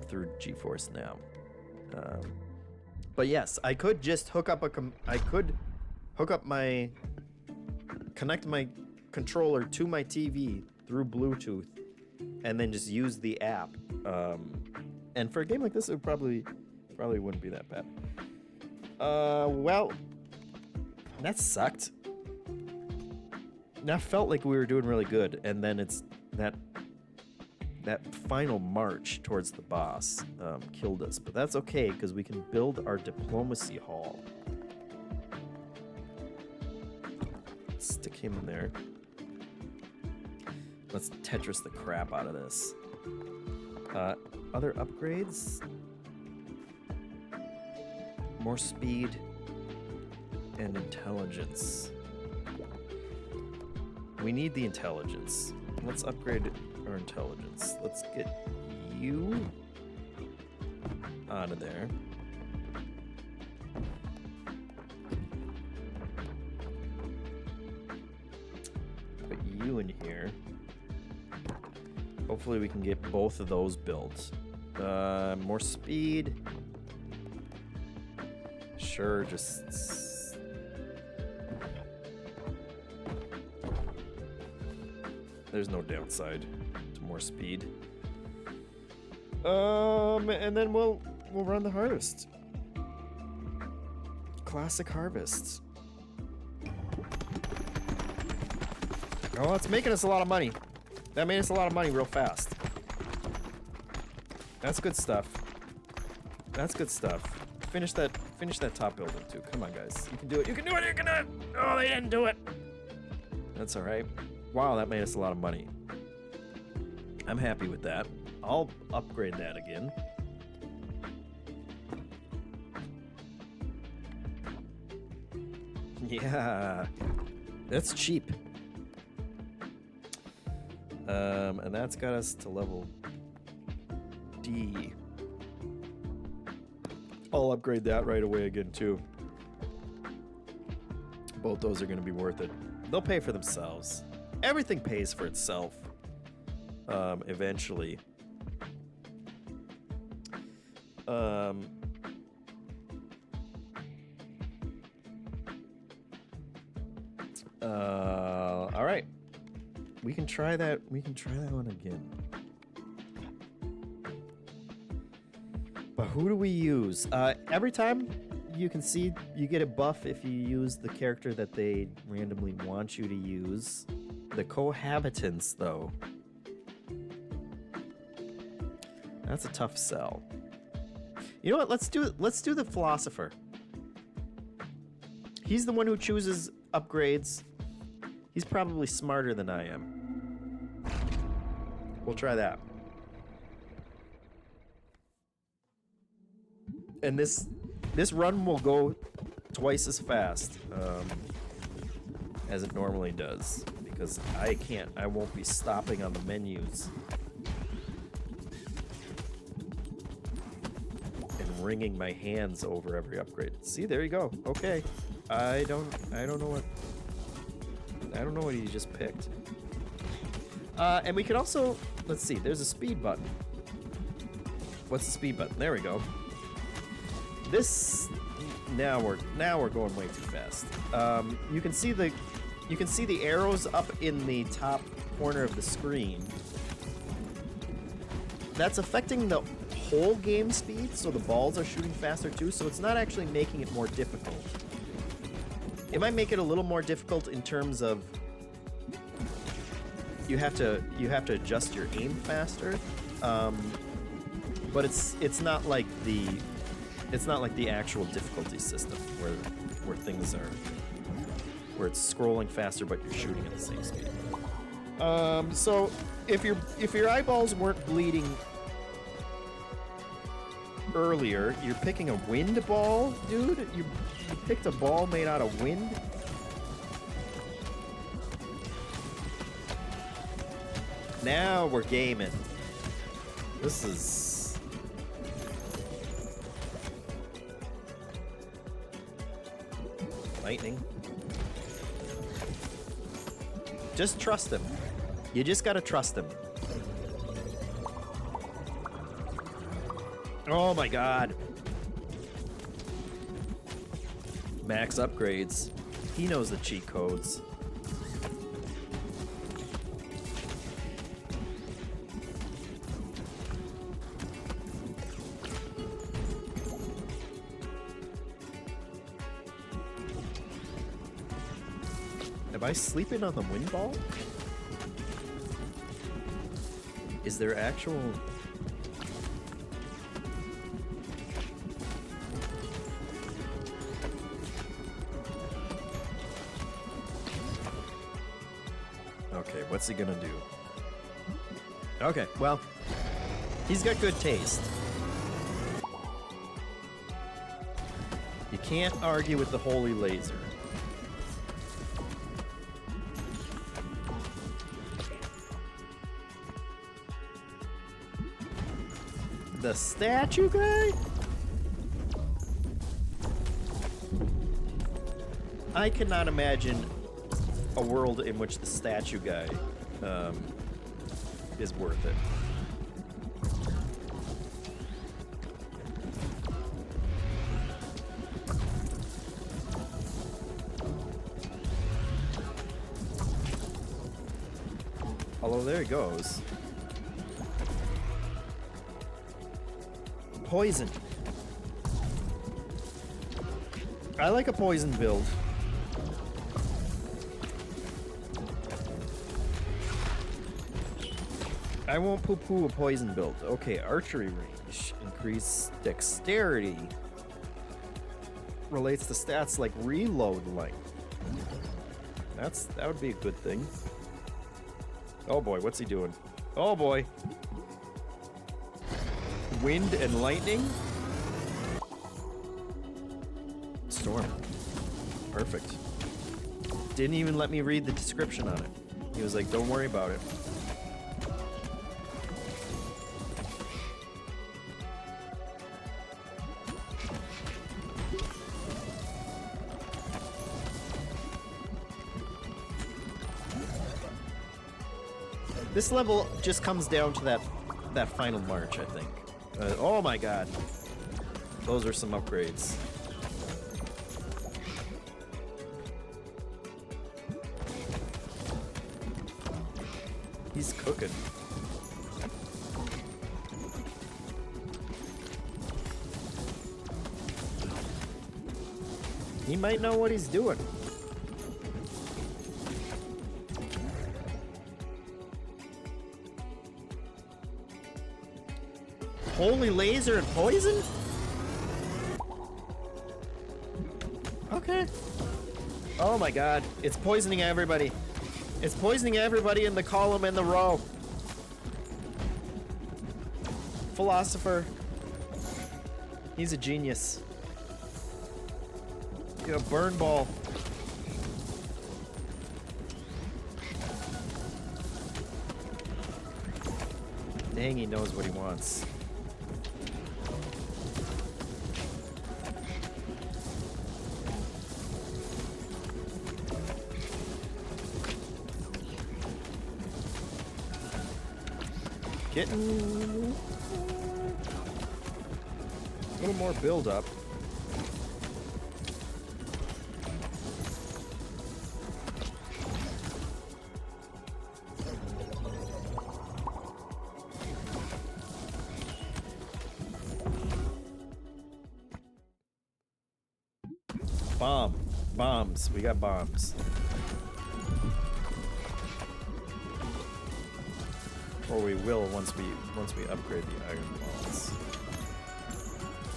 through GeForce NOW. But yes, I could just hook up connect my controller to my TV through Bluetooth, and then just use the app. And for a game like this, it probably wouldn't be that bad. Well, that sucked. That felt like we were doing really good, and then it's that final march towards the boss killed us. But that's okay, because we can build our diplomacy hall. Stick him in there. Let's Tetris the crap out of this. Other upgrades? More speed and intelligence. We need the intelligence. Let's upgrade our intelligence. Let's get you out of there. Put you in here. Hopefully we can get both of those built. More speed. Sure, just... There's no downside to more speed. And then we'll run the harvest. Classic harvest. Oh, it's making us a lot of money. That made us a lot of money real fast. That's good stuff. That's good stuff. Finish that top building too. Come on, guys. You can do it. You can do it. You can do it. Oh, they didn't do it. That's all right. Wow, that made us a lot of money. I'm happy with that. I'll upgrade that again. Yeah, that's cheap. And that's got us to level D. I'll upgrade that right away again too. Both those are going to be worth it. They'll pay for themselves. Everything pays for itself eventually. All right. We can try that. We can try that one again. But who do we use? Every time you can see you get a buff if you use the character that they randomly want you to use. The cohabitants, though. That's a tough sell. You know what? Let's do the philosopher. He's the one who chooses upgrades. He's probably smarter than I am. We'll try that. And this run will go twice as fast as it normally does, because I won't be stopping on the menus and wringing my hands over every upgrade. See, there you go. Okay, I don't know what you just picked. And we can also, let's see, there's a speed button. What's the speed button? There we go. This, now we're going way too fast. You can see the arrows up in the top corner of the screen. That's affecting the whole game speed, so the balls are shooting faster too, so it's not actually making it more difficult. It might make it a little more difficult in terms of you have to adjust your aim faster, but it's not like the actual difficulty system where things are where it's scrolling faster but you're shooting at the same speed. So if your eyeballs weren't bleeding earlier, you're picking a wind ball, dude. You picked a ball made out of wind. Now we're gaming. This is... lightning. Just trust him. You just gotta trust him. Oh my god. Max upgrades. He knows the cheat codes. Am I sleeping on the wind ball? Is there actual... Okay, what's he gonna do? Okay, well, he's got good taste. You can't argue with the holy laser. The statue guy? I cannot imagine a world in which the statue guy is worth it. Although there he goes. Poison. I like a poison build. I won't poo-poo a poison build. Okay, archery range. Increase dexterity. Relates to stats like reload length. That would be a good thing. Oh boy, what's he doing? Oh boy. Wind and lightning? Storm. Perfect. Didn't even let me read the description on it. He was like, don't worry about it. This level just comes down to that final march, I think. Oh my god. Those are some upgrades. He's cooking. He might know what he's doing. Holy laser and poison? Okay. Oh my god. It's poisoning everybody. It's poisoning everybody in the column and the row. Philosopher. He's a genius. You know, burn ball. Dang, he knows what he wants. Getting a little more build up. Bombs. We got bombs. Or we will once we upgrade the iron balls.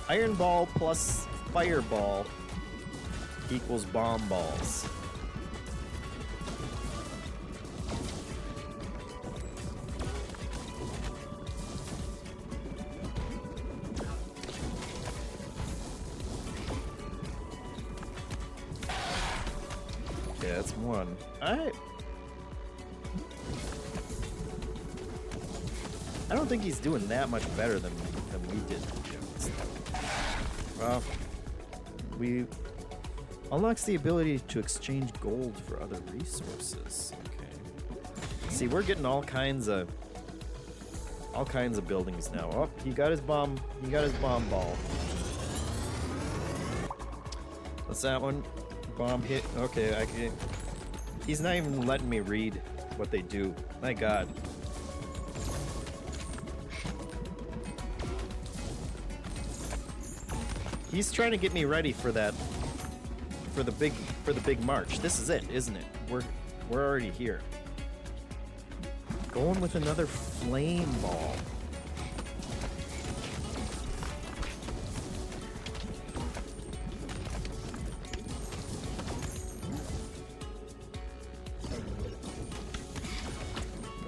Iron ball plus fireball equals bomb balls. Okay, that's one. I don't think he's doing that much better than we did. Well, we unlocks the ability to exchange gold for other resources. Okay. See, we're getting all kinds of buildings now. Oh, he got his bomb. He got his bomb ball. What's that one? Bomb hit. Okay, I can. He's not even letting me read what they do. My God. He's trying to get me ready for that, for the big march. This is it, isn't it? We're already here. Going with another flame ball.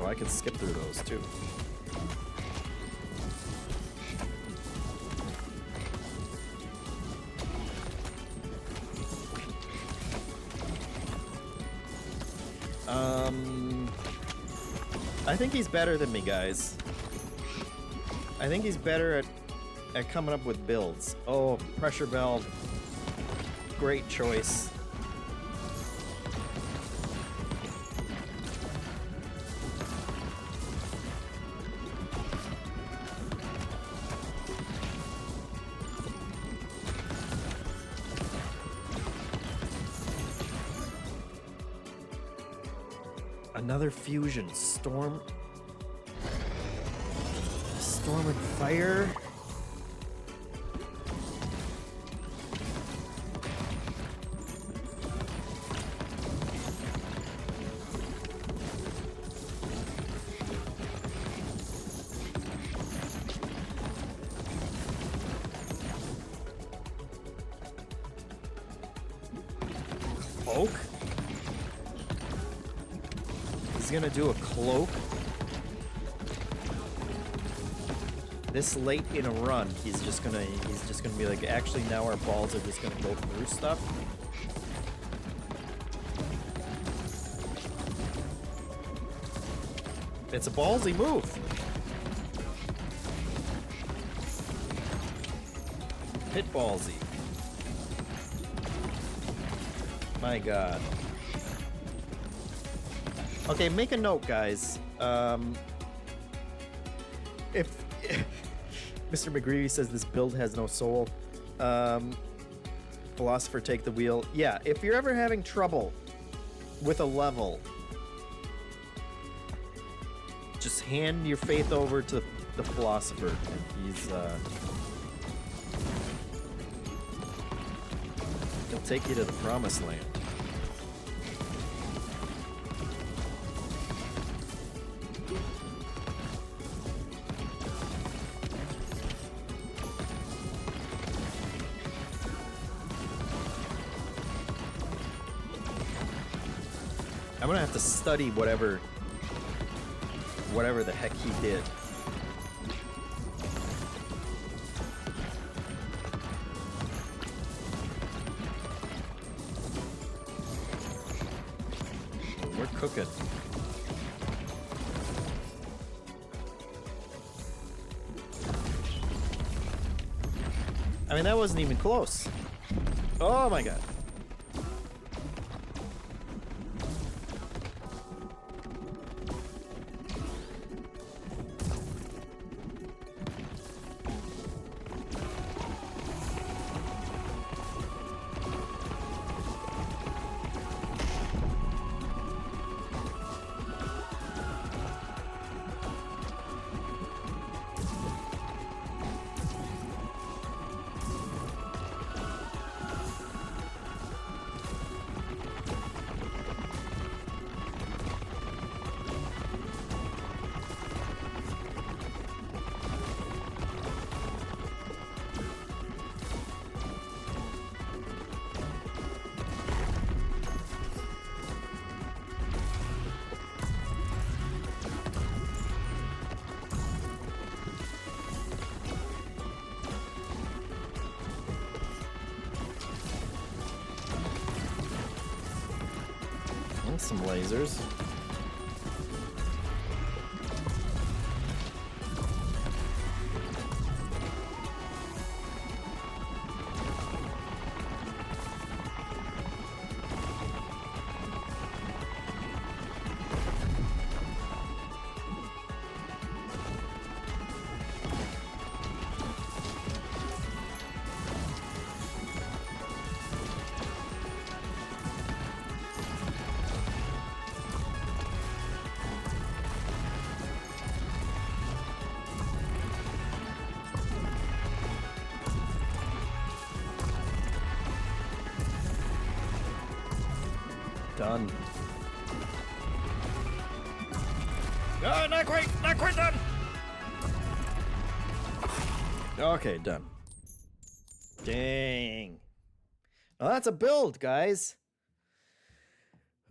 Oh, I can skip through those too. I think he's better than me, guys. I think he's better at coming up with builds. Oh, pressure valve. Great choice. Another fusion. Storm and fire. Cloak? He's gonna do a cloak. This late in a run, he's just gonna be like, actually now our balls are just gonna go through stuff. It's a ballsy move. Hit ballsy. My God. Okay, make a note, guys. If Mr. McGreevy says this build has no soul, Philosopher take the wheel. Yeah, if you're ever having trouble with a level, just hand your faith over to the Philosopher, and he'll take you to the promised land. I'm gonna have to study whatever the heck he did. We're cooking. I mean, that wasn't even close. Oh my god. Some lasers. Done. No, not quite done. Okay, done. Dang. Well, that's a build, guys.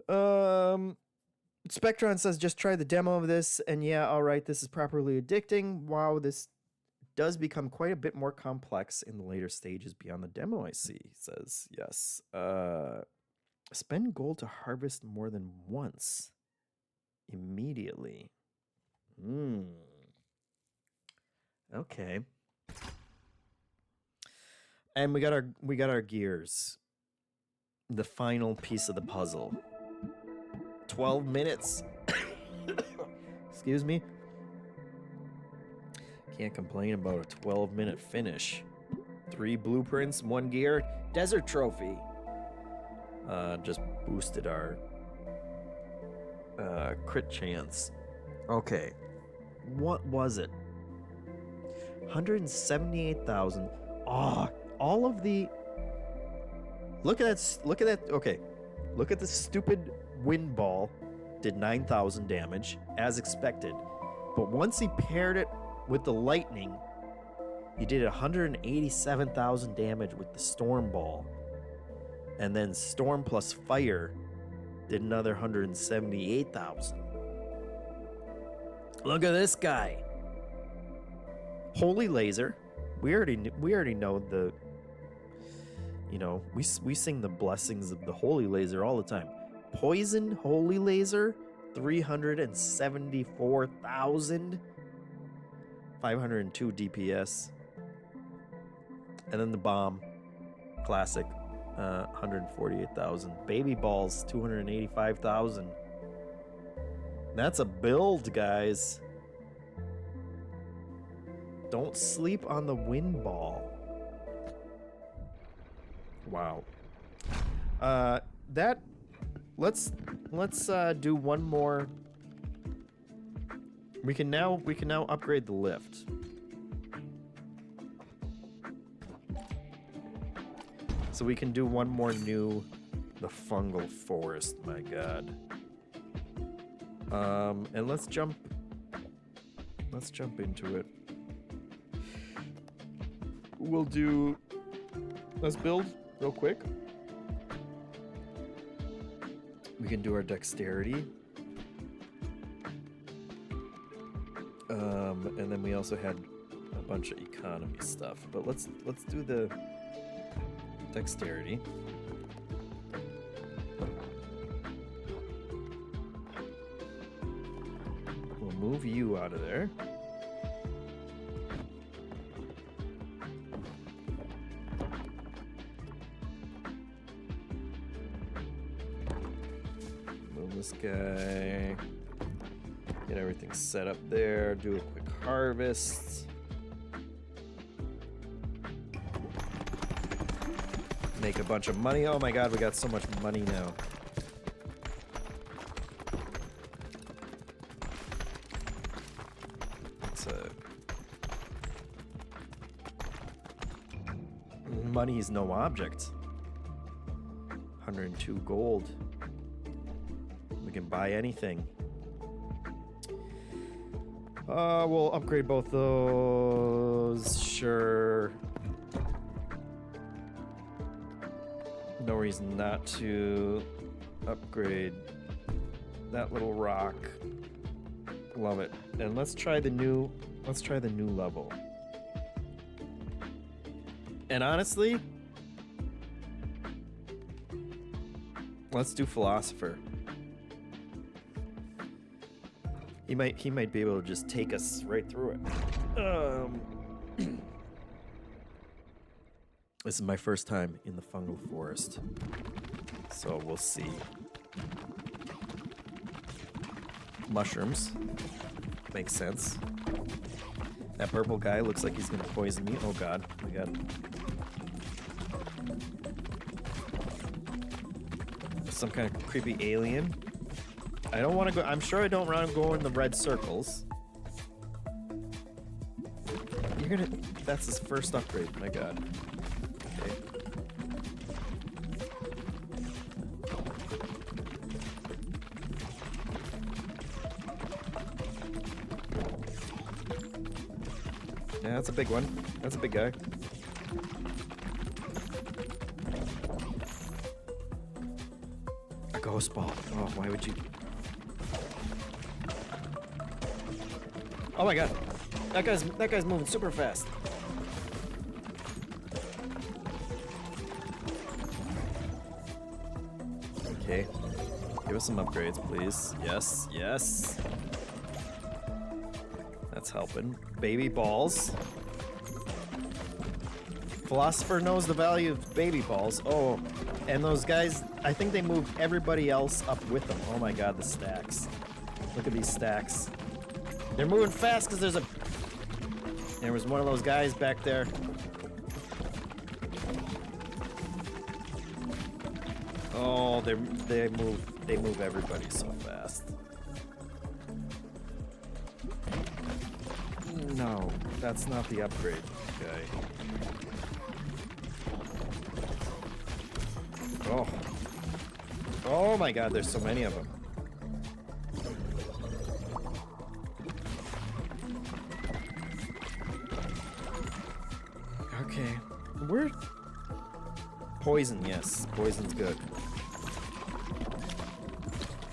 Spectron says just try the demo of this, and yeah, all right, this is properly addicting. Wow, this does become quite a bit more complex in the later stages beyond the demo. I see. Says yes. Spend gold to harvest more than once. Immediately. Okay. And we got our gears. The final piece of the puzzle. 12 minutes. Excuse me. Can't complain about a 12-minute finish. 3 blueprints, 1 gear, desert trophy. Just boosted our crit chance. Okay. What was it? 178,000. Oh, all of the... Look at that. Okay. Look at the stupid wind ball. Did 9,000 damage, as expected. But once he paired it with the lightning, he did 187,000 damage with the storm ball. And then storm plus fire did another 178,000. Look at this guy. Holy laser. We already know the... You know, we sing the blessings of the holy laser all the time. Poison holy laser, 374,000. 502 DPS. And then the bomb, classic, 148,000. Baby balls, 285,000. That's a build, guys. Don't sleep on the wind ball. Wow. Let's do one more. We can now upgrade the lift. So we can do one more new, the fungal forest, my god. And let's jump into it. Let's build real quick. We can do our dexterity. And then we also had a bunch of economy stuff. But let's do the dexterity. We'll move you out of there. Move this guy. Get everything set up there. Do a quick harvest. Make a bunch of money. Oh my god, we got so much money now. Money is no object. 102 gold. We can buy anything. We'll upgrade both those. Sure. No reason not to upgrade that little rock. Love it. And let's try the new level. And honestly, let's do philosopher. He might be able to just take us right through it. This is my first time in the fungal forest, so we'll see. Mushrooms. Makes sense. That purple guy looks like he's gonna poison me. Oh god, we got some kind of creepy alien. I don't want to go. I'm sure I don't want to go in the red circles. You're gonna. That's his first upgrade. My god. Okay. Yeah, that's a big one. That's a big guy. A ghost ball. Oh, why would you? Oh my god. That guy's moving super fast. Okay. Give us some upgrades, please. Yes, yes. That's helping. Baby balls. Philosopher knows the value of baby balls. Oh, and those guys, I think they moved everybody else up with them. Oh my god, the stacks. Look at these stacks. They're moving fast because there was one of those guys back there. Oh, they move everybody so fast. No, that's not the upgrade guy. Oh. Oh my god, there's so many of them. Okay. We're... Poison, yes. Poison's good.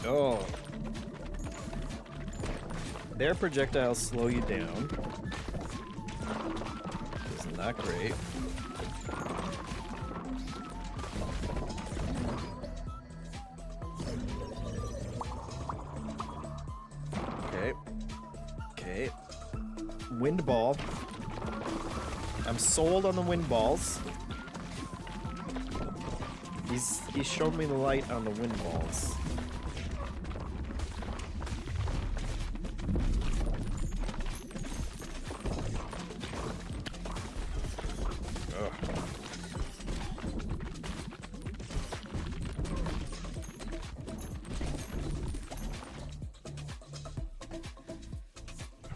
Oh. Their projectiles slow you down. Isn't that great? Okay. Okay. Wind ball. I'm sold on the wind balls. He's showed me the light on the wind balls. Ugh.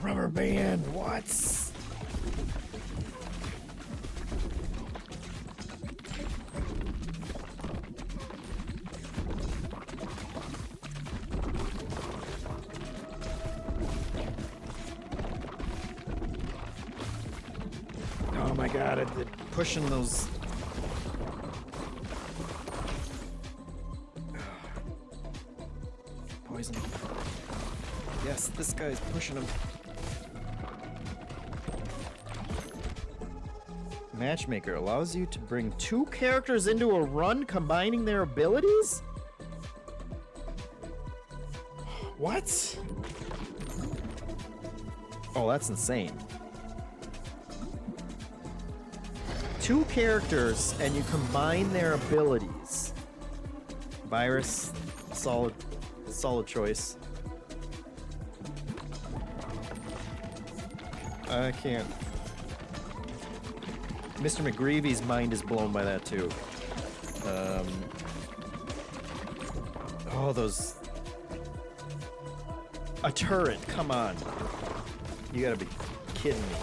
Rubber band, what? Oh my god, it pushing those. poison. Yes, this guy's pushing him. Matchmaker allows you to bring 2 characters into a run, combining their abilities? What? Oh, that's insane. 2 characters and you combine their abilities. Virus, solid choice. I can't. Mr. McGreevy's mind is blown by that too. Oh, those. A turret, come on. You gotta be kidding me.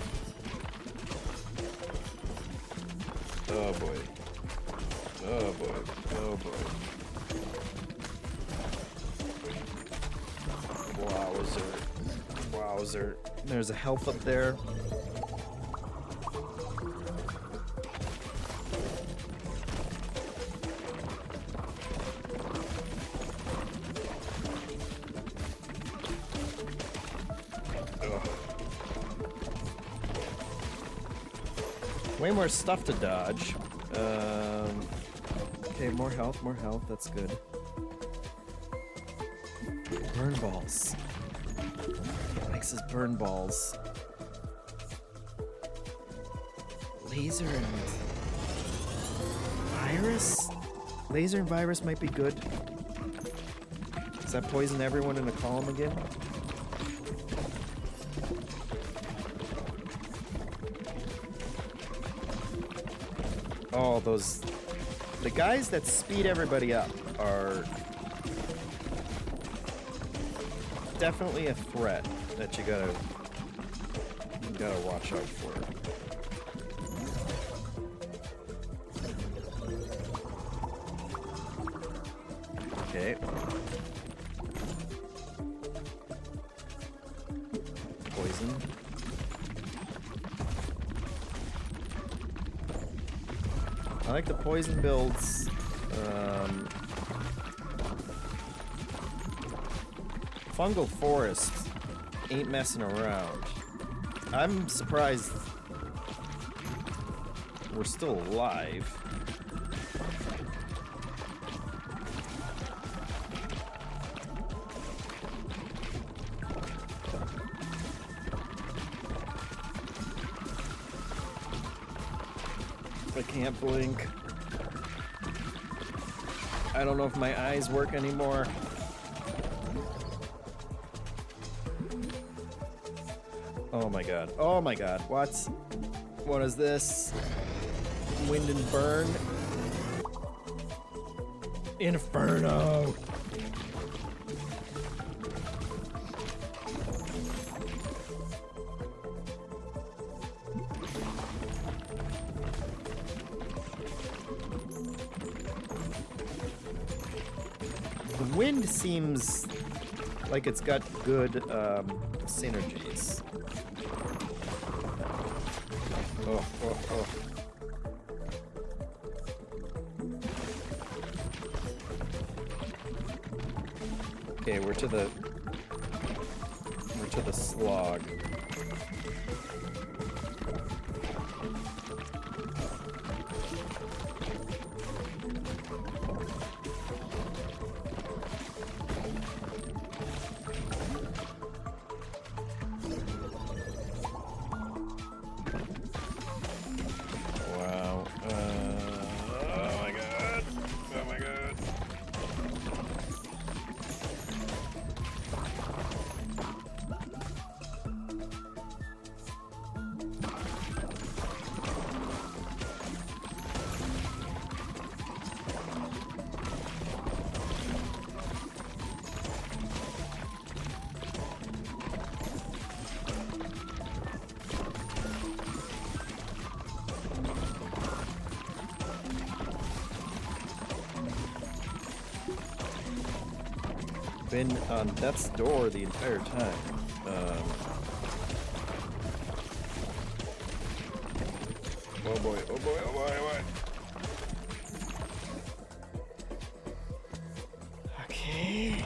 Oh boy. Oh boy. Oh boy. Wowzer. Wowzer. There's a health up there. Way more stuff to dodge. Okay, more health, that's good. Burn balls. What makes us burn balls? Laser and virus? Laser and virus might be good. Does that poison everyone in the column again? Oh, those... The guys that speed everybody up are definitely a threat that you gotta watch out for. Okay. Poison. I like the poison builds. Fungal Forest ain't messing around. I'm surprised we're still alive. I can't blink. I don't know if my eyes work anymore. Oh my god. Oh my god. What is this? Wind and burn? Inferno! The wind seems like it's got good synergies. Oh, oh, oh. Okay, we're to the slog. Been on death's door the entire time. Oh boy, oh boy, oh boy, oh boy. Okay.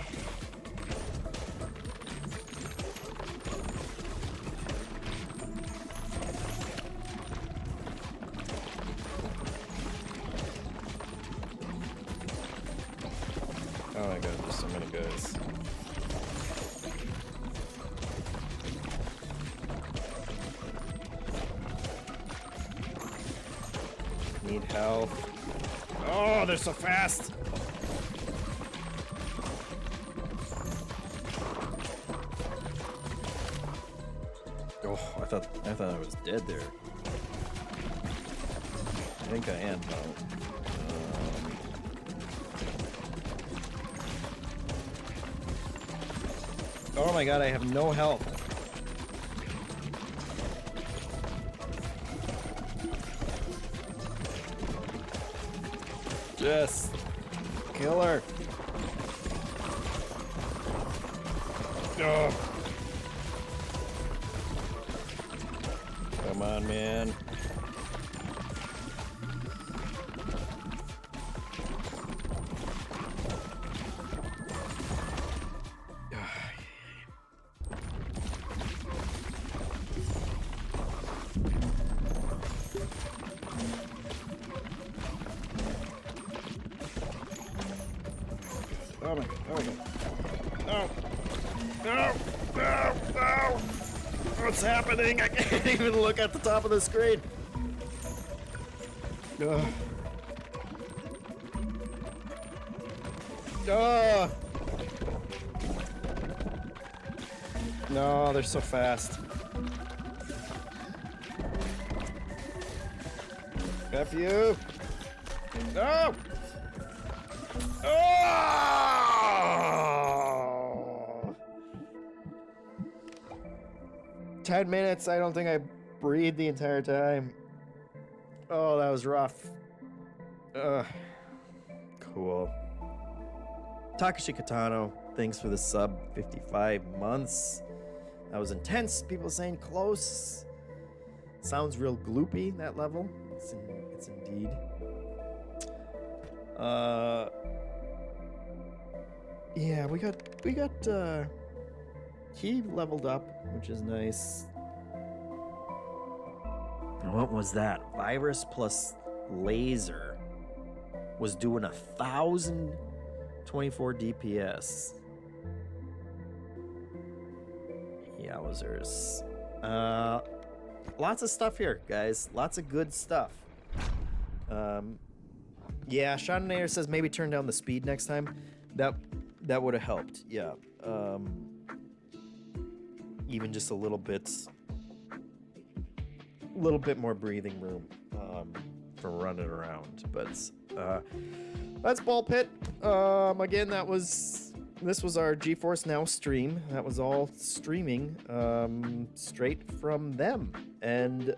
Oh my god, there's so many guys. Need help. Oh, they're so fast! Oh, I thought I was dead there. I think I am though. Oh my god, I have no health. Just kill her. Oh. Come on, man. Oh my god, oh my god. No! No! No! No! What's happening? I can't even look at the top of the screen. Ugh. Ugh. No, they're so fast. F you! No! Oh! 10 minutes. I don't think I breathed the entire time. Oh, that was rough. Cool. Takashi Katano, thanks for the sub. 55 months. That was intense. People saying close. Sounds real gloopy, that level. It's indeed. Yeah, we got he leveled up, which is nice. What was that? Virus plus laser was doing 1,024 DPS. Yowzers. Lots of stuff here, guys. Lots of good stuff. Yeah, Shadownator says maybe turn down the speed next time. That would have helped. Yeah. Even just a little bit more breathing room for running around. But that's Ball Pit. Again, this was our GeForce Now stream. That was all streaming straight from them, and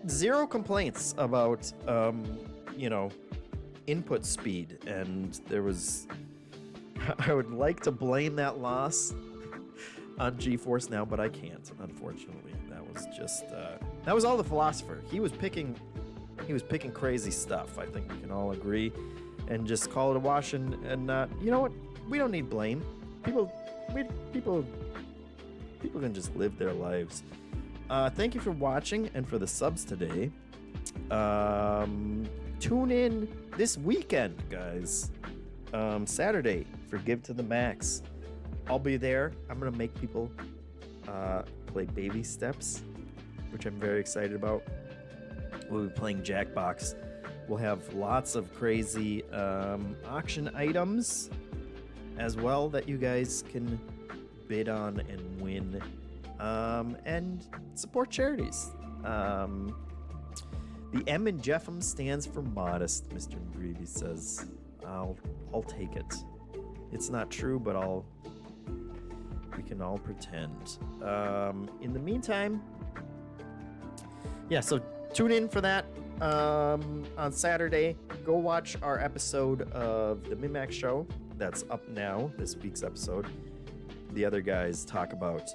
zero complaints about input speed. And there was, I would like to blame that loss on GeForce Now, but I can't, unfortunately. That was just that was all the philosopher. He was picking crazy stuff. I think we can all agree, and just call it a wash. And you know what? We don't need blame. People can just live their lives. Thank you for watching and for the subs today. Tune in this weekend, guys. Saturday for Give to the Max. I'll be there. I'm gonna make people play Baby Steps, which I'm very excited about. We'll be playing Jackbox. We'll have lots of crazy auction items as well that you guys can bid on and win, and support charities. The M in JeffM stands for modest, Mr. Greavy says. I'll take it. It's not true, but we can all pretend. In the meantime, yeah, so tune in for that on Saturday. Go watch our episode of the Mimax Show. That's up now, this week's episode. The other guys talk about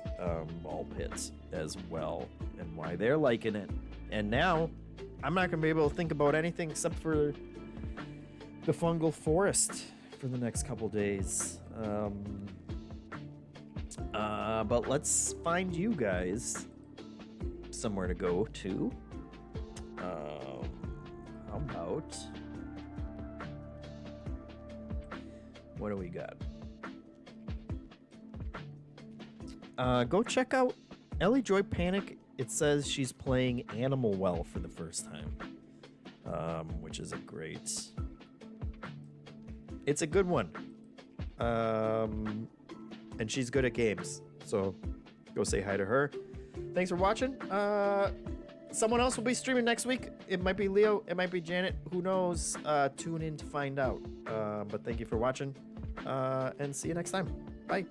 Ball Pit as well and why they're liking it. And now, I'm not going to be able to think about anything except for the fungal forest for the next couple days. But let's find you guys somewhere to go to. How about What do we got? Go check out Ellie Joy Panic. It says she's playing Animal Well for the first time, which is a great. It's a good one, and she's good at games. So go say hi to her. Thanks for watching. Someone else will be streaming next week. It might be Leo. It might be Janet. Who knows? Tune in to find out. But thank you for watching, and see you next time. Bye.